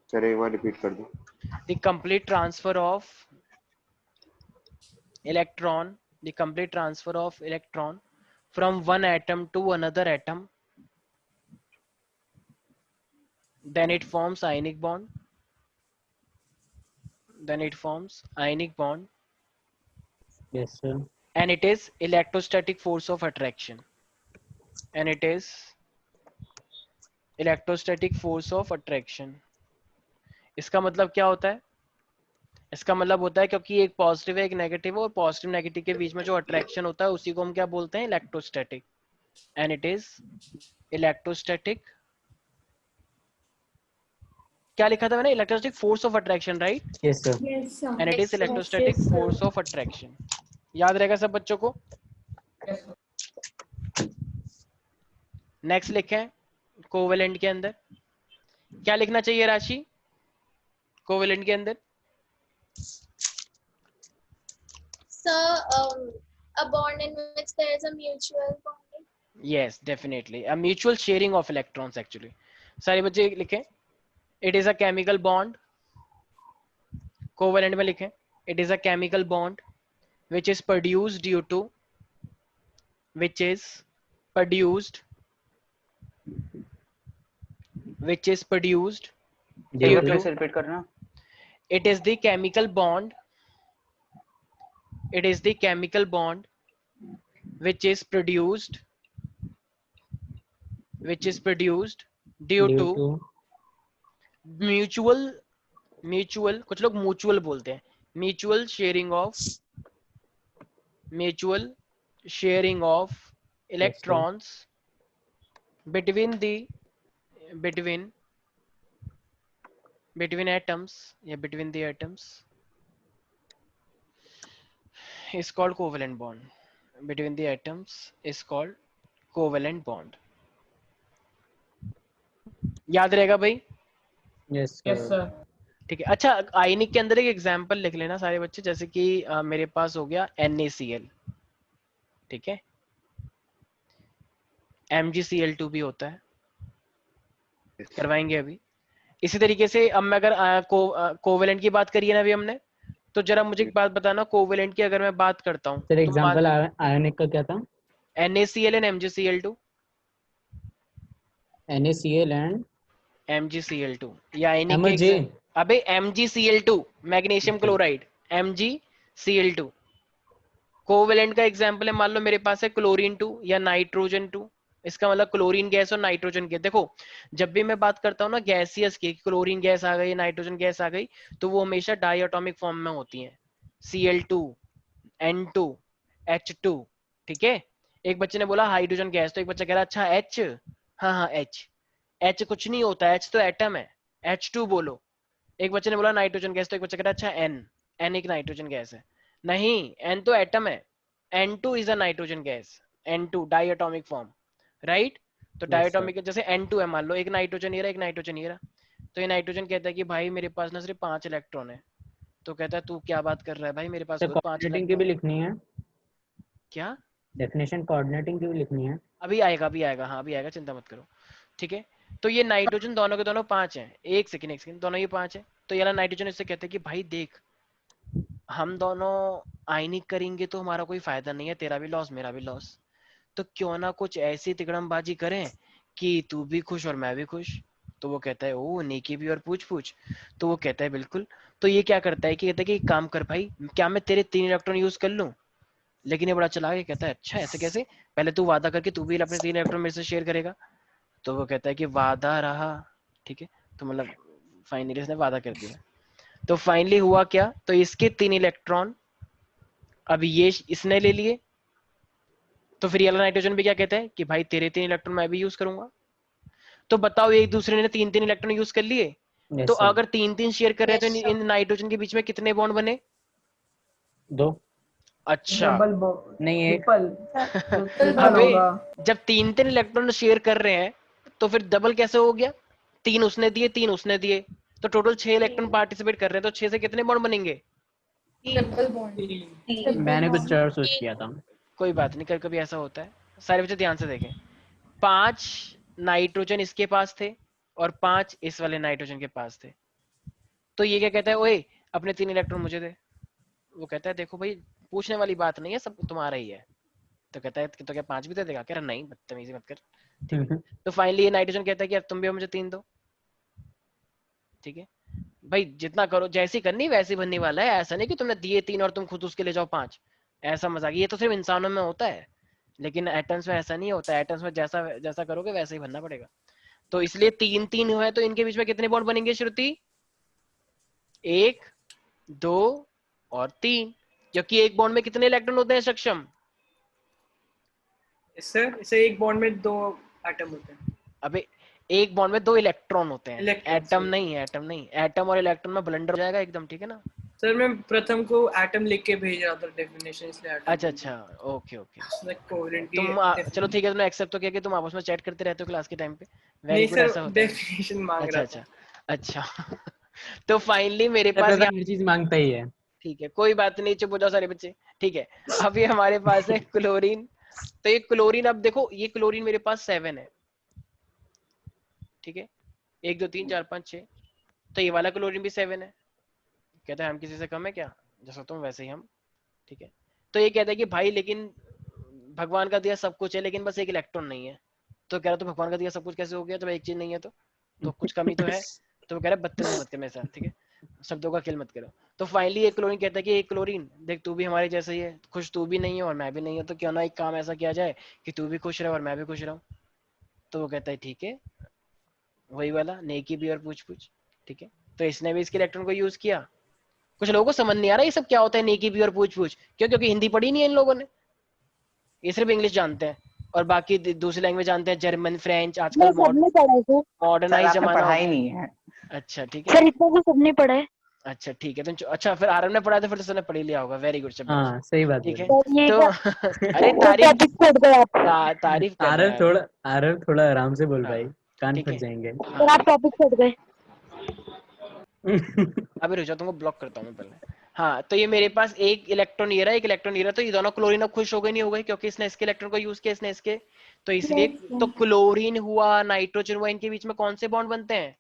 Sir एक बार रिपीट कर दो। The complete transfer of electron, the complete transfer of electron from one atom to another atom, then it forms ionic bond, then it forms ionic bond, yes sir. and it is electrostatic force of attraction, and it is electrostatic force of attraction. इसका मतलब क्या होता है? इसका मतलब होता है क्योंकि एक पॉजिटिव है एक नेगेटिव है, और पॉजिटिव नेगेटिव के बीच में जो अट्रैक्शन होता है उसी को हम क्या बोलते हैं? Electrostatic. And it is electrostatic, क्या लिखा था मैंने? Electrostatic force of attraction, right? Yes sir. Yes, sir. And it is electrostatic force of attraction. याद रहेगा सब बच्चों को? नेक्स्ट लिखें, कोवेलेंट के अंदर क्या लिखना चाहिए राशि? कोवेलेंट के अंदर So, a bond in which there is a mutual bonding. yes definitely a mutual sharing of electrons actually. सारे बच्चे लिखें, it is a chemical bond. Covalent में लिखें, it is a chemical bond which is produced due to, which is produced, which is produced due to, repeat करना। it is the chemical bond, it is the chemical bond which is produced, which is produced due due to to. mutual, mutual कुछ लोग mutual बोलते हैं, mutual sharing of, mutual sharing of electrons between the, between, between atoms, या between the atoms is called covalent bond. Between the atoms is called covalent bond. याद रहेगा भाई? Yes sir. ठीक है। अच्छा, आयनिक के अंदर एक एग्जांपल लिख लेना सारे बच्चे, जैसे कि मेरे पास हो गया NaCl, ठीक है। MgCl2 भी होता है, करवाएंगे अभी। इसी तरीके से अब मैं अगर कोवेलेंट की बात करिए ना अभी हमने, तो जरा मुझे एक बात बताना, कोवेलेंट की अगर मैं बात करता हूँ सर तो एग्जांपल आयोनिक का क्या था? NaCl and MgCl2, NaCl and MgCl2 या आयनिक के MgA। अबे MgCl2 magnesium chloride, MgCl2 covalent का एग्जांपल है। मान लो मेरे पास है क्लोरीन 2 या नाइट्रोजन 2, इसका मतलब क्लोरीन गैस और नाइट्रोजन गैस। देखो जब भी मैं बात करता हूँ ना गैसियस की, क्लोरीन गैस आ गई, नाइट्रोजन गैस आ गई, तो वो हमेशा डायटोमिक फॉर्म में होती हैं, Cl2 N2 H2। ठीक है, एक बच्चे ने बोला हाइड्रोजन गैस, तो एक बच्चा कह रहा अच्छा H, हाँ हाँ H कुछ नहीं होता, H तो एटम है, H2 बोलो। एक बच्चे ने बोला नाइट्रोजन गैस, तो एक बच्चा कह रहा अच्छा N एक नाइट्रोजन गैस है। नहीं, N तो एटम है, N2 is a nitrogen gas, N2 diatomic form, right. तो यस सर। डायटोमिक जैसे N2 है, मान लो एक नाइट्रोजन ये रहा, एक नाइट्रोजन ये रहा, तो ये नाइट्रोजन कहता है कि भाई मेरे पास ना सिर्फ 5 इलेक्ट्रॉन है। तो कहता है तू क्या बात कर रहा है भाई, मेरे पास सर खुद 5 कोऑर्डिनेटिंग की भी इलेक्ट्रॉन। लिखनी है, क्या? डेफिनेशन कोऑर्डिनेटिंग की भी लिखनी है। अभी आएगा, हाँ अभी आएगा, चिंता मत करो। ठीक है, तो ये नाइट्रोजन दोनों के दोनों 5 हैं, एक सेकंड दोनों ये 5 है। तो ये वाला नाइट्रोजन इससे कहते हैं कि भाई देख, हम दोनों आयनिक करेंगे तो हमारा कोई फायदा नहीं है, तेरा भी लॉस मेरा भी लॉस, तो क्यों ना कुछ ऐसी तिकड़मबाजी करें कि तू भी खुश और मैं भी खुश। तो वो कहता है ओ नेकी भी और पूछ पूछ। तो वो कहता है बिल्कुल। तो ये क्या करता है कि कहता है कि एक काम कर भाई, क्या मैं तेरे 3 इलेक्ट्रॉन यूज कर लूं? लेकिन ये बड़ा चलाक है, कहता है अच्छा ऐसे कैसे, पहले तू वादा करके तू भी अपने 3 इलेक्ट्रॉन मेरे से शेयर करेगा। तो वो कहता है कि वादा रहा। ठीक है, तो मतलब फाइनली इसने वादा कर दिया। तो फाइनली हुआ क्या, तो इसके 3 इलेक्ट्रॉन अब ये इसने ले लिए। तो फिर ये वाला नाइट्रोजन भी क्या कहता है कि भाई तेरे 3 इलेक्ट्रॉन मैं भी यूज करूंगा। तो बताओ एक दूसरे ने 3 इलेक्ट्रॉन यूज कर लिए, तो यस सर। अगर 3 शेयर कर रहे हैं तो Yes, sir. इन नाइट्रोजन के बीच में कितने बॉन्ड बने? 2 अच्छा नहीं, एक। अबे जब 3 इलेक्ट्रॉन शेयर कर रहे हैं तो फिर डबल कैसे हो गया? 3 उसने दिए, 3 उसने दिए, तो टोटल 6 इलेक्ट्रॉन पार्टिसिपेट कर रहे हैं, तो 6 से कितने बॉन्ड बनेंगे? Triple bond. मैंने कुछ और सोच किया था। कोई बात नहीं, कभी कभी ऐसा होता है। सारे बच्चे ध्यान से देखें, 5 नाइट्रोजन इसके पास थे और 5 इस वाले नाइट्रोजन के पास थे। तो ये क्या कहता है, ओए अपने 3 इलेक्ट्रॉन मुझे दे। वो कहता है देखो भाई पूछने वाली बात नहीं है, सब तुम्हारा ही है। तो कहता है तो क्या 5 भी दे देगा? कह रहा नहीं, बदतमीजी मत कर। ठीक है, तो फाइनली ये नाइट्रोजन कहता है कि अब तुम भी मुझे 3 दो। ठीक है भाई, जितना करो जैसी करनी वैसी बनने वाला है, ऐसा नहीं कि तुमने दिए 3 और तुम खुद उसके ले जाओ 5, ऐसा मजाक। ये तो सिर्फ इंसानों में होता है, लेकिन एटम्स में ऐसा नहीं होता। एटम्स में जैसा जैसा करोगे वैसे ही बनना पड़ेगा। तो इसलिए 3 हुए, तो इनके बीच में कितने बॉन्ड बनेंगे श्रुति? 1 2 और 3, क्योंकि एक बॉन्ड में कितने इलेक्ट्रॉन होते हैं सक्षम? इससे एक बॉन्ड में 2 एटम होते हैं। अबे एक बॉन्ड में 2 इलेक्ट्रॉन होते हैं, Electrons, एटम sorry. नहीं, एटम नहीं, एटम और इलेक्ट्रॉन में ब्लंडर हो जाएगा एकदम। ठीक है ना? सर मैं प्रथम को एटम लिख के भेज रहा था डेफिनेशन, इसलिए एटम। अच्छा ओके लाइक कोवेलेंट की तुम चलो ठीक है, तुमने एक्सेप्ट तो किया कि तुम आपस में चैट करते रहते हो क्लास के टाइम पे। वेरी नहीं गुड, ऐसा सर, होता है। डेफिनेशन मांग रहा था। अच्छा तो फाइनली मेरे पास सर हर चीज मांगता ही है। ठीक है कोई बात नहीं, चुप हो जाओ सारे बच्चे। ठीक है, अभी हमारे पास है क्लोरीन। तो ये क्लोरीन, अब देखो ये क्लोरीन मेरे पास 7 है। ठीक है, 1 2 3 4 5 6, तो ये वाला क्लोरीन भी 7 है। कहता है हम किसी से कम है क्या? जैसा तुम वैसे ही हम। ठीक है, तो ये कहता है कि भाई लेकिन भगवान का दिया सब कुछ है, लेकिन बस एक इलेक्ट्रॉन नहीं है। तो कह रहा तो भगवान का दिया सब कुछ कैसे हो गया जब एक चीज नहीं है? तो कुछ कमी तो है। तो वो कह रहा है बदतमीजी मत कर मेरे साथ, ठीक है, शब्दों का खेल मत करो। तो फाइनली एक क्लोरीन कहता है कि एक क्लोरीन देख, तू भी हमारे जैसा ही है, खुश तू भी नहीं है और मैं भी नहीं है, तो क्यों ना एक काम ऐसा किया जाए कि तू भी खुश रहे और मैं भी खुश रहूं। तो वो कहता है ठीक है, वही वाला नेकी भी और पूछ पूछ। ठीक है, तो इसने भी इसके इलेक्ट्रॉन को यूज किया। कुछ लोगों को समझ नहीं आ रहा ये सब क्या होता है नेकी भी और पूछ पूछ, क्यों? क्योंकि हिंदी पढ़ी नहीं है इन लोगों ने, ये सिर्फ इंग्लिश जानते हैं और बाकी दूसरी लैंग्वेज जानते हैं, जर्मन फ्रेंच। आजकल मॉडर्नाइज जमाना पढ़ा हो ही गया। नहीं है अच्छा ठीक है सर इतना तो सबने पढ़ा है। अच्छा ठीक है, तुम अच्छा फिर आरएम ने पढ़ा था, फिर तो उसने पढ़ ही लिया होगा। वेरी गुड, शाबाश। हाँ सही बात ठीक है, बोली। ये तो क्या अरे तारीफ टॉपिक छोड़ दो आप। तारीफ कर रहा है। आरव थोड़ा आराम से बोल हाँ, भाई, कान ठीक फट है। जाएंगे। हाँ सर आप टॉपिक छोड़ गए। अभी रुक जाओ, तुमको ब्लॉक करता हूँ मैं पहले। हाँ, तो ये मेरे पास एक इलेक्ट्रॉन ये रहा, एक इलेक्ट्रॉन ये रहा, तो ये दोनों क्लोरीन अब खुश हो गए नहीं हो गए? क्योंकि इसने इसके इलेक्ट्रॉन को यूज किया, इसने इसके। तो इसलिए तो क्लोरीन हुआ, नाइट्रोजन हुआ, इनके बीच में कौन से बॉन्ड बनते हैं?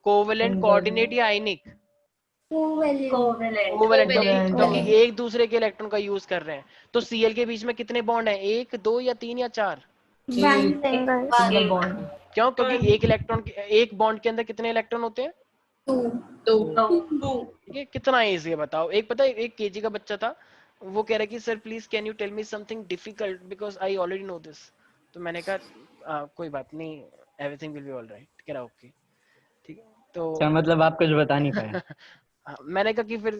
कोवेलेंट, कोऑर्डिनेट या आयनिक? Covalent. कोवेलेंट, क्योंकि एक दूसरे के इलेक्ट्रॉन का यूज कर रहे हैं। तो Cl के बीच में कितने बॉन्ड हैं? 1, 2 या 3 या 4? सिंगल। क्यों? क्योंकि एक इलेक्ट्रॉन, एक बॉन्ड के अंदर कितने इलेक्ट्रॉन होते हैं? 2. ये कितना इजी है बताओ। एक पता है, एक केजी का बच्चा था, वो कह रहा है कि sir please can you tell me something difficult because I already know this. तो मैंने कहा कोई बात नहीं, एवरीथिंग विल बी ऑलराइट। कह रहा ओके, ठीक है। तो क्या मतलब आप कुछ बता नहीं पाए? हाँ, मैंने कहा कि फिर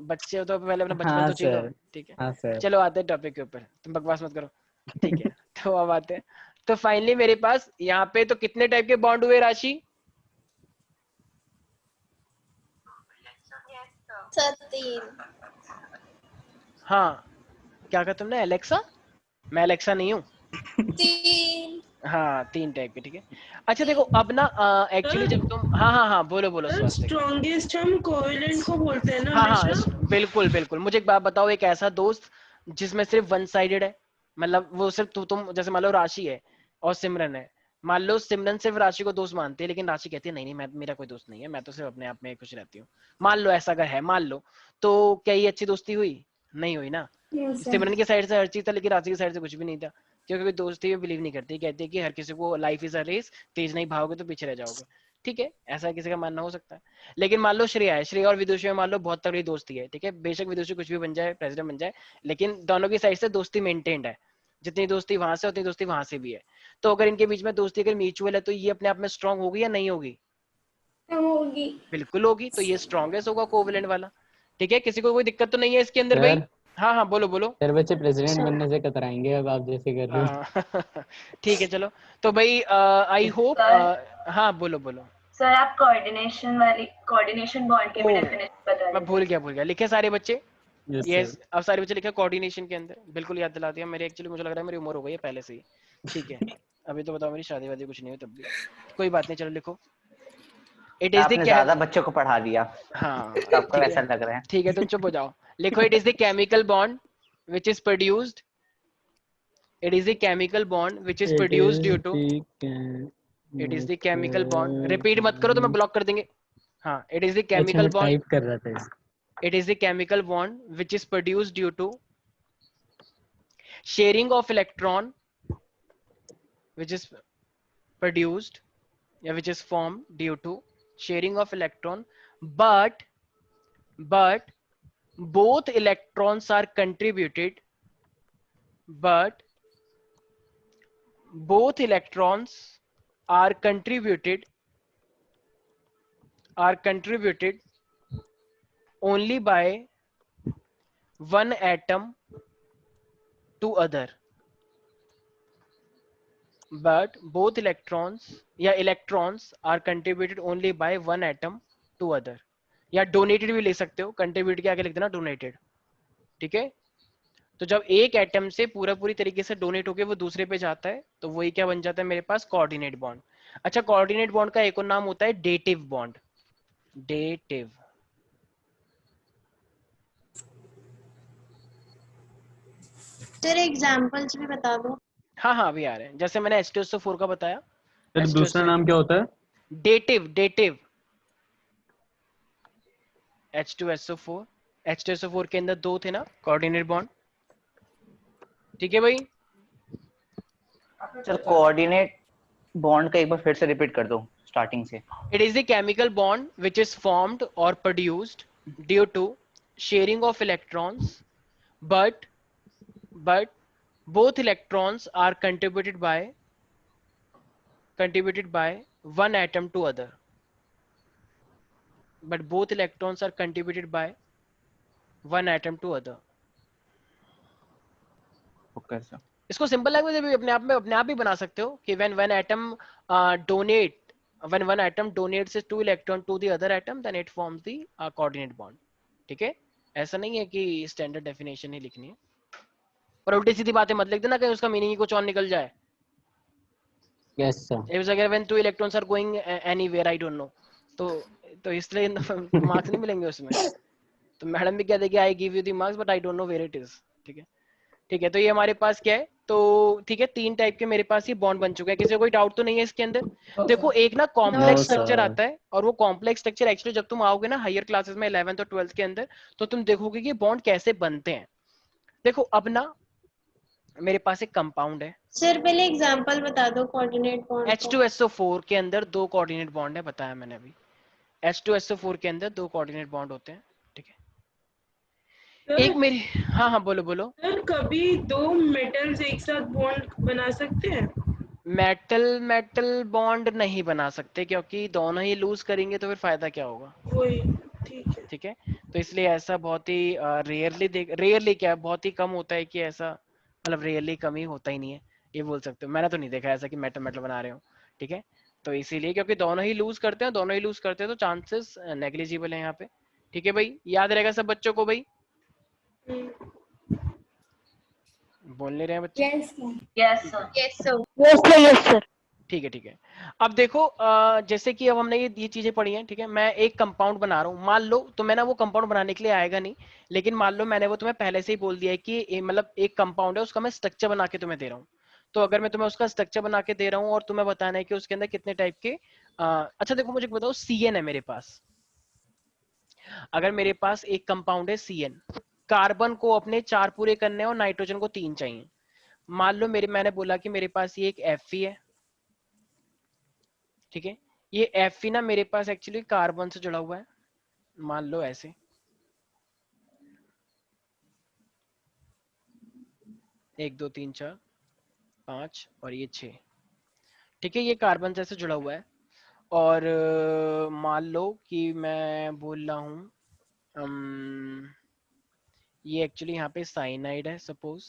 बच्चे हो तो पहले अपना बचपन हाँ तो जी लो, सर, ठीक है। हाँ सर। चलो आते हैं टॉपिक के ऊपर, तुम बकवास मत करो, ठीक है। तो अब आते हैं, तो फाइनली मेरे पास यहाँ पे तो कितने टाइप के बॉन्ड हुए राशि? सर 3. हाँ, क्या कहा तुमने एलेक्सा? मैं एलेक्सा नहीं हूँ। 3. हाँ 3 टाइप के, ठीक है। अच्छा देखो अब ना एक्चुअली जब तुम, हाँ बोलो बोलो स्वास्थ्य। स्ट्रॉन्गेस्ट हम कोवेलेंट को बोलते हैं ना हाँ हमेशा. बिल्कुल बिल्कुल। मुझे एक बात बताओ, एक ऐसा दोस्त जिसमें सिर्फ वन साइडेड है, मतलब वो सिर्फ तुम जैसे मान लो राशि है और सिमरन है। मान लो सिमरन सिर्फ राशि को दोस्त मानती है, लेकिन राशि कहती है नहीं नहीं, मैं मेरा कोई दोस्त नहीं है, मैं तो सिर्फ अपने आप में खुश रहती हूँ। मान लो ऐसा अगर है, मान लो, तो क्या ये अच्छी दोस्ती हुई? नहीं हुई ना। सिमरन की साइड से हर चीज था, लेकिन राशि की साइड से कुछ भी नहीं था, क्योंकि दोस्ती में बिलीव नहीं करती, कहती है कि हर किसी को लाइफ इज अ रेस, तेज नहीं भागोगे तो पीछे रह जाओगे। ठीक है, ऐसा किसी का मानना हो सकता है। लेकिन मान लो श्रेया है, श्रेया और विदुषी में मान लो बहुत तगड़ी दोस्ती है, ठीक है, बेशक विदुषी कुछ भी बन जाए, प्रेसिडेंट बन जाए, लेकिन दोनों की साइड से दोस्ती मेंटेन्ड है। जितनी दोस्ती वहां से उतनी दोस्ती वहां से भी है। तो अगर इनके बीच में दोस्ती अगर म्यूचुअल है, तो ये अपने आप में स्ट्रांग होगी या नहीं होगी? बिल्कुल होगी। तो ये स्ट्रॉन्गेस्ट होगा कोवेलेंट वाला। ठीक है, किसी को कोई दिक्कत तो नहीं है इसके अंदर भाई? सर, हाँ बोलो बोलो। सर बच्चे प्रेसिडेंट सर बनने से कतराएंगे अब आप जैसे कर रहे हो। हाँ ठीक है चलो। तो भाई आई होप, हाँ बोलो बोलो। सर आप कोऑर्डिनेशन बॉन्ड के भी ओ, डेफिनेशन बता मैं रहे थे. भूल गया लिखे सारे बच्चे। Yes yes, sir. अब सारे बच्चे लिखे कोऑर्डिनेशन के अंदर, बिल्कुल याद दिला दिया मेरे। एक्चुअली मुझे लग रहा है मेरी उम्र हो गई है पहले से ही। ठीक है, अभी तो बताओ मेरी शादी वादी कुछ नहीं हुई तब भी, कोई बात नहीं, चलो लिखो। इट इज द आपने ज्यादा बच्चों को पढ़ा दिया, हाँ तो आपको ठीक ऐसा है, लग रहा है। ठीक है, तुम चुप हो जाओ। लिखो, it is the chemical bond which is produced, it is the chemical bond which is it produced is due to, it is the chemical bond, repeat मत करो तो मैं ब्लॉक कर देंगे। हाँ, it is the अच्छा chemical मैं bond, type कर रहा था इसको। it is the chemical bond which is produced due to sharing of electron, which is produced, yeah, which is formed due to sharing of electron, but both electrons are contributed, but both electrons are contributed only by one atom to other, but both electrons are contributed only by one atom to other, या donated भी ले सकते हो, contribute के आगे लिख देना donated. ठीक है, तो जब एक एटम से पूरी तरीके से डोनेट होके वो दूसरे पे जाता है, तो वही क्या बन जाता है मेरे पास? Coordinate bond. अच्छा, कोऑर्डिनेट बॉन्ड का एक और नाम होता है dative bond. Dative, sir examples भी बता दो. हाँ अभी आ रहे हैं। जैसे मैंने H2SO4 का बताया, सर दूसरा नाम क्या होता है? डेटिव H2SO4, H2SO4 के अंदर 2 थे ना कोऑर्डिनेट बॉन्ड। ठीक है भाई, सर कोऑर्डिनेट बॉन्ड का एक बार फिर से रिपीट कर दो स्टार्टिंग से। it is the chemical bond which is formed or produced due to sharing of electrons, but both electrons are contributed by one atom to other, but both electrons are contributed by one atom to other. Okay sir. इसको simple language में अपने आप भी बना सकते हो कि when one atom donates 2 electron to the other atom, then it forms the coordinate bond. ठीक है, ऐसा नहीं है कि स्टैंडर्ड डेफिनेशन ही लिखनी है, पर उल्टी सीधी बातें मत लिख देना कहीं उसका मीनिंग ही कुछ और निकल जाए। Yes sir. It was again when 2 electrons are going anywhere, I don't know, तो इसलिए मार्क्स नहीं मिलेंगे उसमें। तो मैडम भी कह देगी I give you the marks but I don't know where it is। ठीक है, तो ये हमारे पास क्या है? तो ठीक है, 3 टाइप के मेरे पास ये बॉन्ड बन चुके हैं। किसी को कोई डाउट तो नहीं है इसके अंदर? देखो एक ना कॉम्प्लेक्स स्ट्रक्चर आता है, और वो कॉम्प्लेक्स स्ट्रक्चर एक्चुअली जब तुम आओगे ना हायर क्लासेस में 11th और 12th के अंदर, तो तुम देखोगे कि बॉन्ड कैसे बनते हैं। देखो अब ना मेरे पास एक कंपाउंड है सर पहले एग्जांपल बता दो कोऑर्डिनेट बॉन्ड को। H2SO4 के अंदर 2 कोऑर्डिनेट बॉन्ड है, बताया मैंने अभी। H2SO4 के अंदर 2 कोऑर्डिनेट बॉन्ड होते हैं, ठीक है। एक सर मेरी, हाँ हाँ बोलो बोलो। सर कभी दो मेटल्स एक साथ बॉन्ड बना सकते हैं? मेटल मेटल बॉन्ड नहीं बना सकते, क्योंकि दोनों ही लूज करेंगे तो फिर फायदा क्या होगा, वही, ठीक है। ठीक है। तो इसलिए ऐसा बहुत ही रेयरली क्या, बहुत ही कम होता है कि ऐसा, मतलब रेयरली कम ही होता ही नहीं है, ये बोल सकते हो। मैंने तो नहीं देखा ऐसा कि मेटल मेटल बना रहे हो, ठीक है। तो इसीलिए क्योंकि दोनों ही लूज करते हैं, दोनों ही लूज करते हैं, तो चांसेस नेग्लिजिबल है यहाँ पे, ठीक है भाई। याद रहेगा सब बच्चों को भाई? हम्म, बोल नहीं रहे हैं बच्चे? Yes yes sir. Yes sir. Yes sir. ठीक है ठीक है। अब देखो जैसे कि अब हमने ये चीजें पढ़ी हैं, ठीक है। मैं एक कंपाउंड बना रहा हूँ, मान लो तो मैं ना वो कंपाउंड बनाने के लिए आएगा नहीं, लेकिन मान लो मैंने वो तुम्हें पहले से ही बोल दिया है कि मतलब एक कंपाउंड है, उसका मैं स्ट्रक्चर बना के तुम्हें दे रहा हूँ। तो अगर मैं तुम्हें उसका स्ट्रक्चर बना के दे रहा हूँ और तुम्हें बताना है कि उसके अंदर कितने टाइप के अच्छा देखो मुझे बताओ, CN है मेरे पास। अगर मेरे पास एक कंपाउंड है CN, कार्बन को अपने 4 पूरे करने और नाइट्रोजन को 3 चाहिए। मान लो मैंने बोला कि मेरे पास ये एक Fe है, ठीक है। ये Fe ना मेरे पास एक्चुअली कार्बन से जुड़ा हुआ है, मान लो ऐसे। एक दो तीन चार 5 और ये 6, ठीक है। ये कार्बन से जुड़ा हुआ है। और मान लो कि मैं बोल रहा हूँ ये एक्चुअली यहाँ पे साइनाइड है सपोज।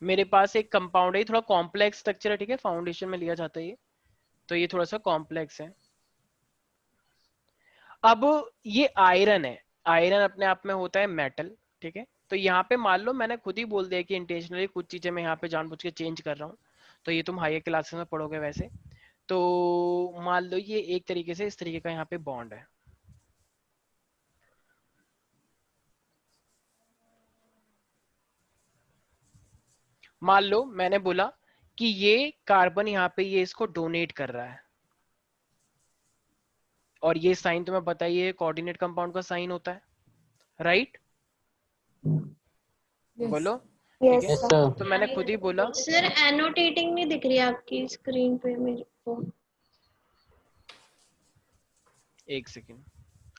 मेरे पास एक कंपाउंड है, थोड़ा कॉम्प्लेक्स स्ट्रक्चर है, ठीक है। फाउंडेशन में लिया जाता है ये, तो ये थोड़ा सा कॉम्प्लेक्स है। अब ये आयरन है, आयरन अपने आप में होता है मेटल, ठीक है। तो यहाँ पे मान लो मैंने खुद ही बोल दिया कि इंटेंशनली कुछ चीजें मैं यहाँ पे जानबूझ के चेंज कर रहा हूँ, तो ये तुम हायर क्लासेस में पढ़ोगे वैसे। तो मान लो ये एक तरीके से इस तरीके का यहाँ पे बॉन्ड है। मान लो मैंने बोला कि ये कार्बन यहाँ पे ये इसको डोनेट कर रहा है, और ये साइन तुम्हें पता ही है, कोऑर्डिनेट कंपाउंड का साइन होता है, राइट? बोलो, ठीक यस है। Yes sir. सर। तो मैंने खुद ही बोला। सर एनोटेटिंग नहीं दिख रही आपकी स्क्रीन पे मेरे को। एक सेकेंड,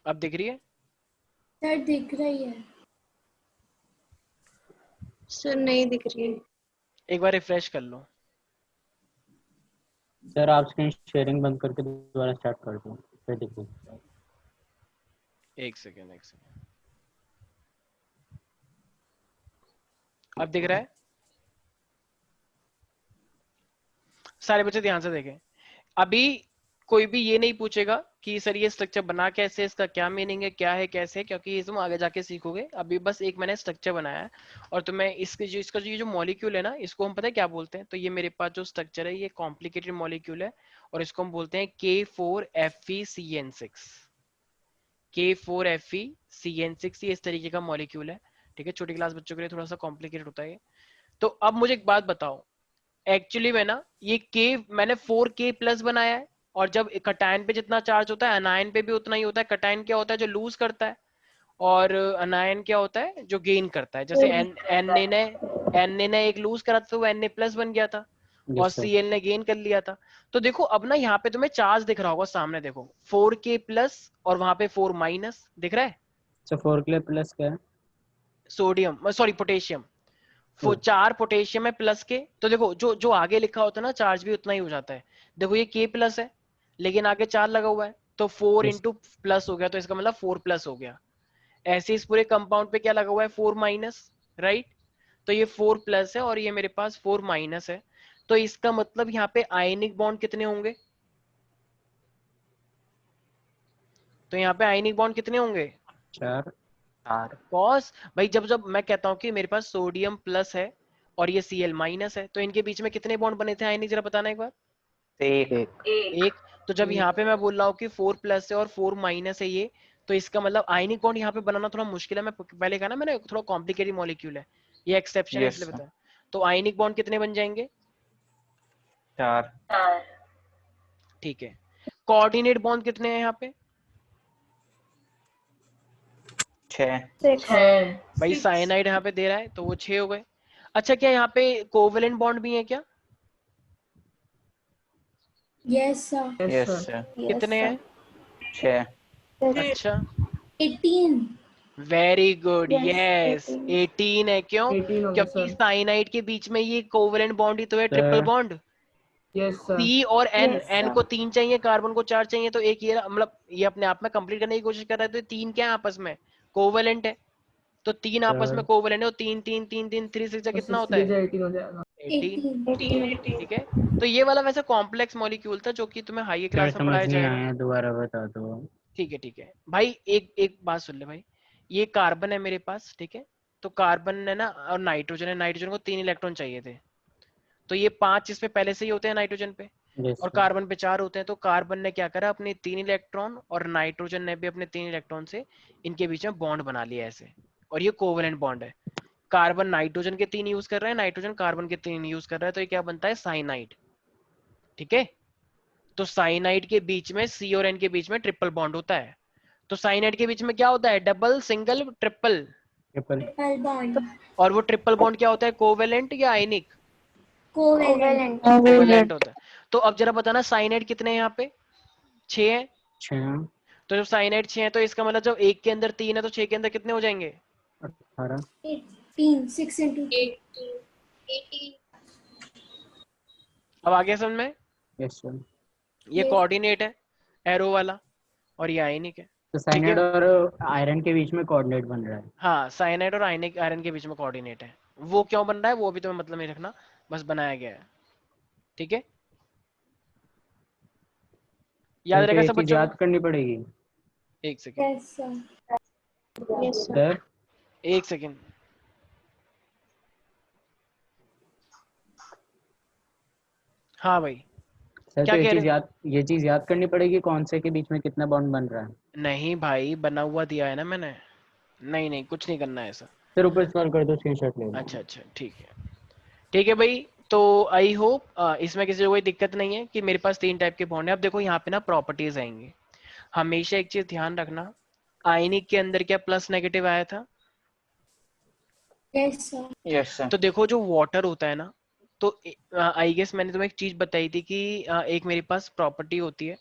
अब दिख रही है? सर दिख रही है। सर नहीं दिख रही है। एक बार रिफ्रेश कर लो। सर आप स्क्रीन शेयरिंग बंद करके दोबारा स्टार्ट कर दो, फिर दिख जाएगा। एक सेकेंड अब दिख रहा है? सारे बच्चे ध्यान से देखें। अभी कोई भी ये नहीं पूछेगा कि सर ये स्ट्रक्चर बना कैसे है, इसका क्या मीनिंग है, क्या है, कैसे है, क्योंकि ये तुम आगे जाके सीखोगे। अभी बस एक मैंने स्ट्रक्चर बनाया है, और तुम्हें इसका जो ये जो मॉलिक्यूल है ना, इसको हम पता है क्या बोलते हैं? तो ये मेरे पास जो स्ट्रक्चर है ये कॉम्प्लिकेटेड मॉलिक्यूल है, और इसको हम बोलते हैं K4FeCN6। K4FeCN6 ये इस तरीके का मॉलिक्यूल है, ठीक है। छोटी क्लास बच्चों के लिए थोड़ा सा कॉम्प्लिकेटेड होता है। तो अब मुझे एक बात बताओ, एक्चुअली में ना ये K मैंने 4K प्लस बनाया है, और जब कटायन पे जितना चार्ज होता है अनायन पे भी उतना ही होता है। कटायन क्या होता है? जो लूज करता है, और अनायन क्या होता है? जो गेन करता है। जैसे Na ने एक लूज करा था तो वो Na प्लस बन गया था, और यस सर। Cl ने गेन कर लिया था। तो देखो अब ना यहाँ पे तुम्हें चार्ज दिख रहा होगा सामने, देखो 4K प्लस और वहां पे 4 माइनस दिख रहा है। अच्छा 4 के लिए प्लस क्या है? सोडियम सॉरी पोटेशियम, 4 पोटेशियम है प्लस के। तो देखो जो जो आगे लिखा होता है ना चार्ज भी उतना ही हो जाता है। देखो ये K प्लस है, लेकिन आगे 4 लगा हुआ है, तो 4 यस इंटू प्लस हो गया, तो इसका मतलब 4 प्लस हो गया। ऐसे इस पूरे कंपाउंड पे क्या लगा हुआ है? 4 माइनस, राइट? तो ये 4 प्लस है और ये मेरे पास 4 माइनस है। तो इसका मतलब यहाँ पे आयनिक बॉन्ड कितने होंगे? तो यहाँ पे आयनिक बॉन्ड कितने होंगे? 4 4 कॉस भाई जब जब मैं कहता हूँ कि मेरे पास सोडियम प्लस है और ये Cl माइनस है, तो इनके बीच में कितने बॉन्ड बने थे आयनिक, जरा बताना एक बार। 1 एक एक। तो जब यहाँ पे मैं बोल रहा हूँ कि 4 प्लस है और 4 माइनस है ये, तो इसका मतलब आयनिक बॉन्ड यहाँ पे बनाना थोड़ा मुश्किल है। मैं पहले कहा ना मैंने, थोड़ा कॉम्प्लिकेटेड मॉलिक्यूल है, ये एक्सेप्शन है यस इसलिए सर। बताया। तो आयनिक बॉन्ड कितने बन जाएंगे? 4 4 ठीक है। कोऑर्डिनेट बॉन्ड कितने हैं यहाँ पे? 6 6 भाई साइनाइड यहाँ पे दे रहा है तो वो 6 हो गए। अच्छा क्या यहाँ पे कोवेलेंट बॉन्ड भी है क्या? Yes, sir. Yes sir. कितने हैं? 6 अच्छा 18. Very good, Yes, yes 18. 18 है। क्यों? 18 होगा क्योंकि सर। साइनाइड के बीच में ये कोवेलेंट बॉन्ड ही तो है, triple sir bond. Yes sir. C और N, Yes, N sir. को 3 चाहिए, कार्बन को 4 चाहिए, तो एक ये मतलब ये अपने आप में कंप्लीट करने की कोशिश कर रहा है, तो ये 3 क्या है आपस में? कोवेलेंट है। तो 3 आपस में सर कोवेलेंट है, और 3 3 3 3 3 6 कितना होता है? 18 हो जाएगा। 18। 18. ठीक है। तो ये वाला वैसे कॉम्प्लेक्स मॉलिक्यूल था जो कि तुम्हें हाई सर क्लास में समझ पढ़ाया नहीं जाएगा। आया, दोबारा बता दो। ठीक है ठीक है भाई, एक एक बात सुन ले भाई। ये कार्बन है मेरे पास, ठीक है। तो कार्बन है ना, और नाइट्रोजन है, नाइट्रोजन को 3 इलेक्ट्रॉन चाहिए थे, तो ये 5 इसमें पहले से ही होते हैं नाइट्रोजन पे, यस और सर। कार्बन पे 4 होते हैं। तो कार्बन ने क्या करा, अपने 3 इलेक्ट्रॉन, और नाइट्रोजन ने भी अपने 3 इलेक्ट्रॉन से इनके बीच में बॉन्ड बना लिया ऐसे, और ये कोवेलेंट बॉन्ड है। कार्बन नाइट्रोजन के 3 यूज कर रहा है, नाइट्रोजन कार्बन के 3 यूज कर रहा है, तो ये क्या बनता है? साइनाइड। ठीक है। तो साइनाइड के बीच में C और N के बीच में ट्रिपल बॉन्ड होता है। तो साइनाइड के बीच में क्या होता है? Double, single, triple. Triple. Triple bond. और वो ट्रिपल बॉन्ड क्या होता है? कोवेलेंट या आयनिक? Covalent. कोवेलेंट होता है। तो अब जरा बताना साइनाइड कितने हैं यहाँ पे? 6 है। 6 तो जब साइनाइड 6 है, तो इसका मतलब जब 1 के अंदर 3 है, तो 6 के अंदर कितने हो जाएंगे? 18 18. 6 into 2. 18 अब आ गया समझ में? Yes sir. ये Yes. कोऑर्डिनेट है, एरो वाला, और ये आयनिक है। तो ठीक है। साइनाइड और आयरन के बीच में कोऑर्डिनेट बन रहा है। हाँ, साइनाइड और आयनिक आयरन के बीच में कोऑर्डिनेट है। वो क्यों बन रहा है वो भी तुम्हें मतलब नहीं रखना, बस बनाया गया है। ठीक है, याद सर तो रहेगा ये सब चीज बच्चों याद करनी पड़ेगी। को? एक second, Yes, sir. Yes, sir. Sir एक सेकेंड। हाँ भाई, सर क्या तो कह रहे हो? ये चीज याद करनी पड़ेगी, कौन से के बीच में कितना बॉन्ड बन रहा है। नहीं भाई, बना हुआ दिया है ना मैंने। नहीं नहीं, कुछ नहीं करना है ऐसा। सर ऊपर स्क्रॉल कर दो, स्क्रीनशॉट ले लो। अच्छा अच्छा, ठीक है भाई। तो आई होप इसमें किसी को कोई दिक्कत नहीं है कि मेरे पास 3 टाइप के बॉन्ड है। अब देखो यहाँ पे ना प्रॉपर्टीज आएंगे। हमेशा एक चीज ध्यान रखना, आयनिक के अंदर क्या प्लस नेगेटिव आया था? Yes, sir. Yes sir. तो देखो जो वाटर होता है ना, तो आई गेस मैंने तुम्हें एक चीज बताई थी कि एक मेरे पास प्रॉपर्टी होती है,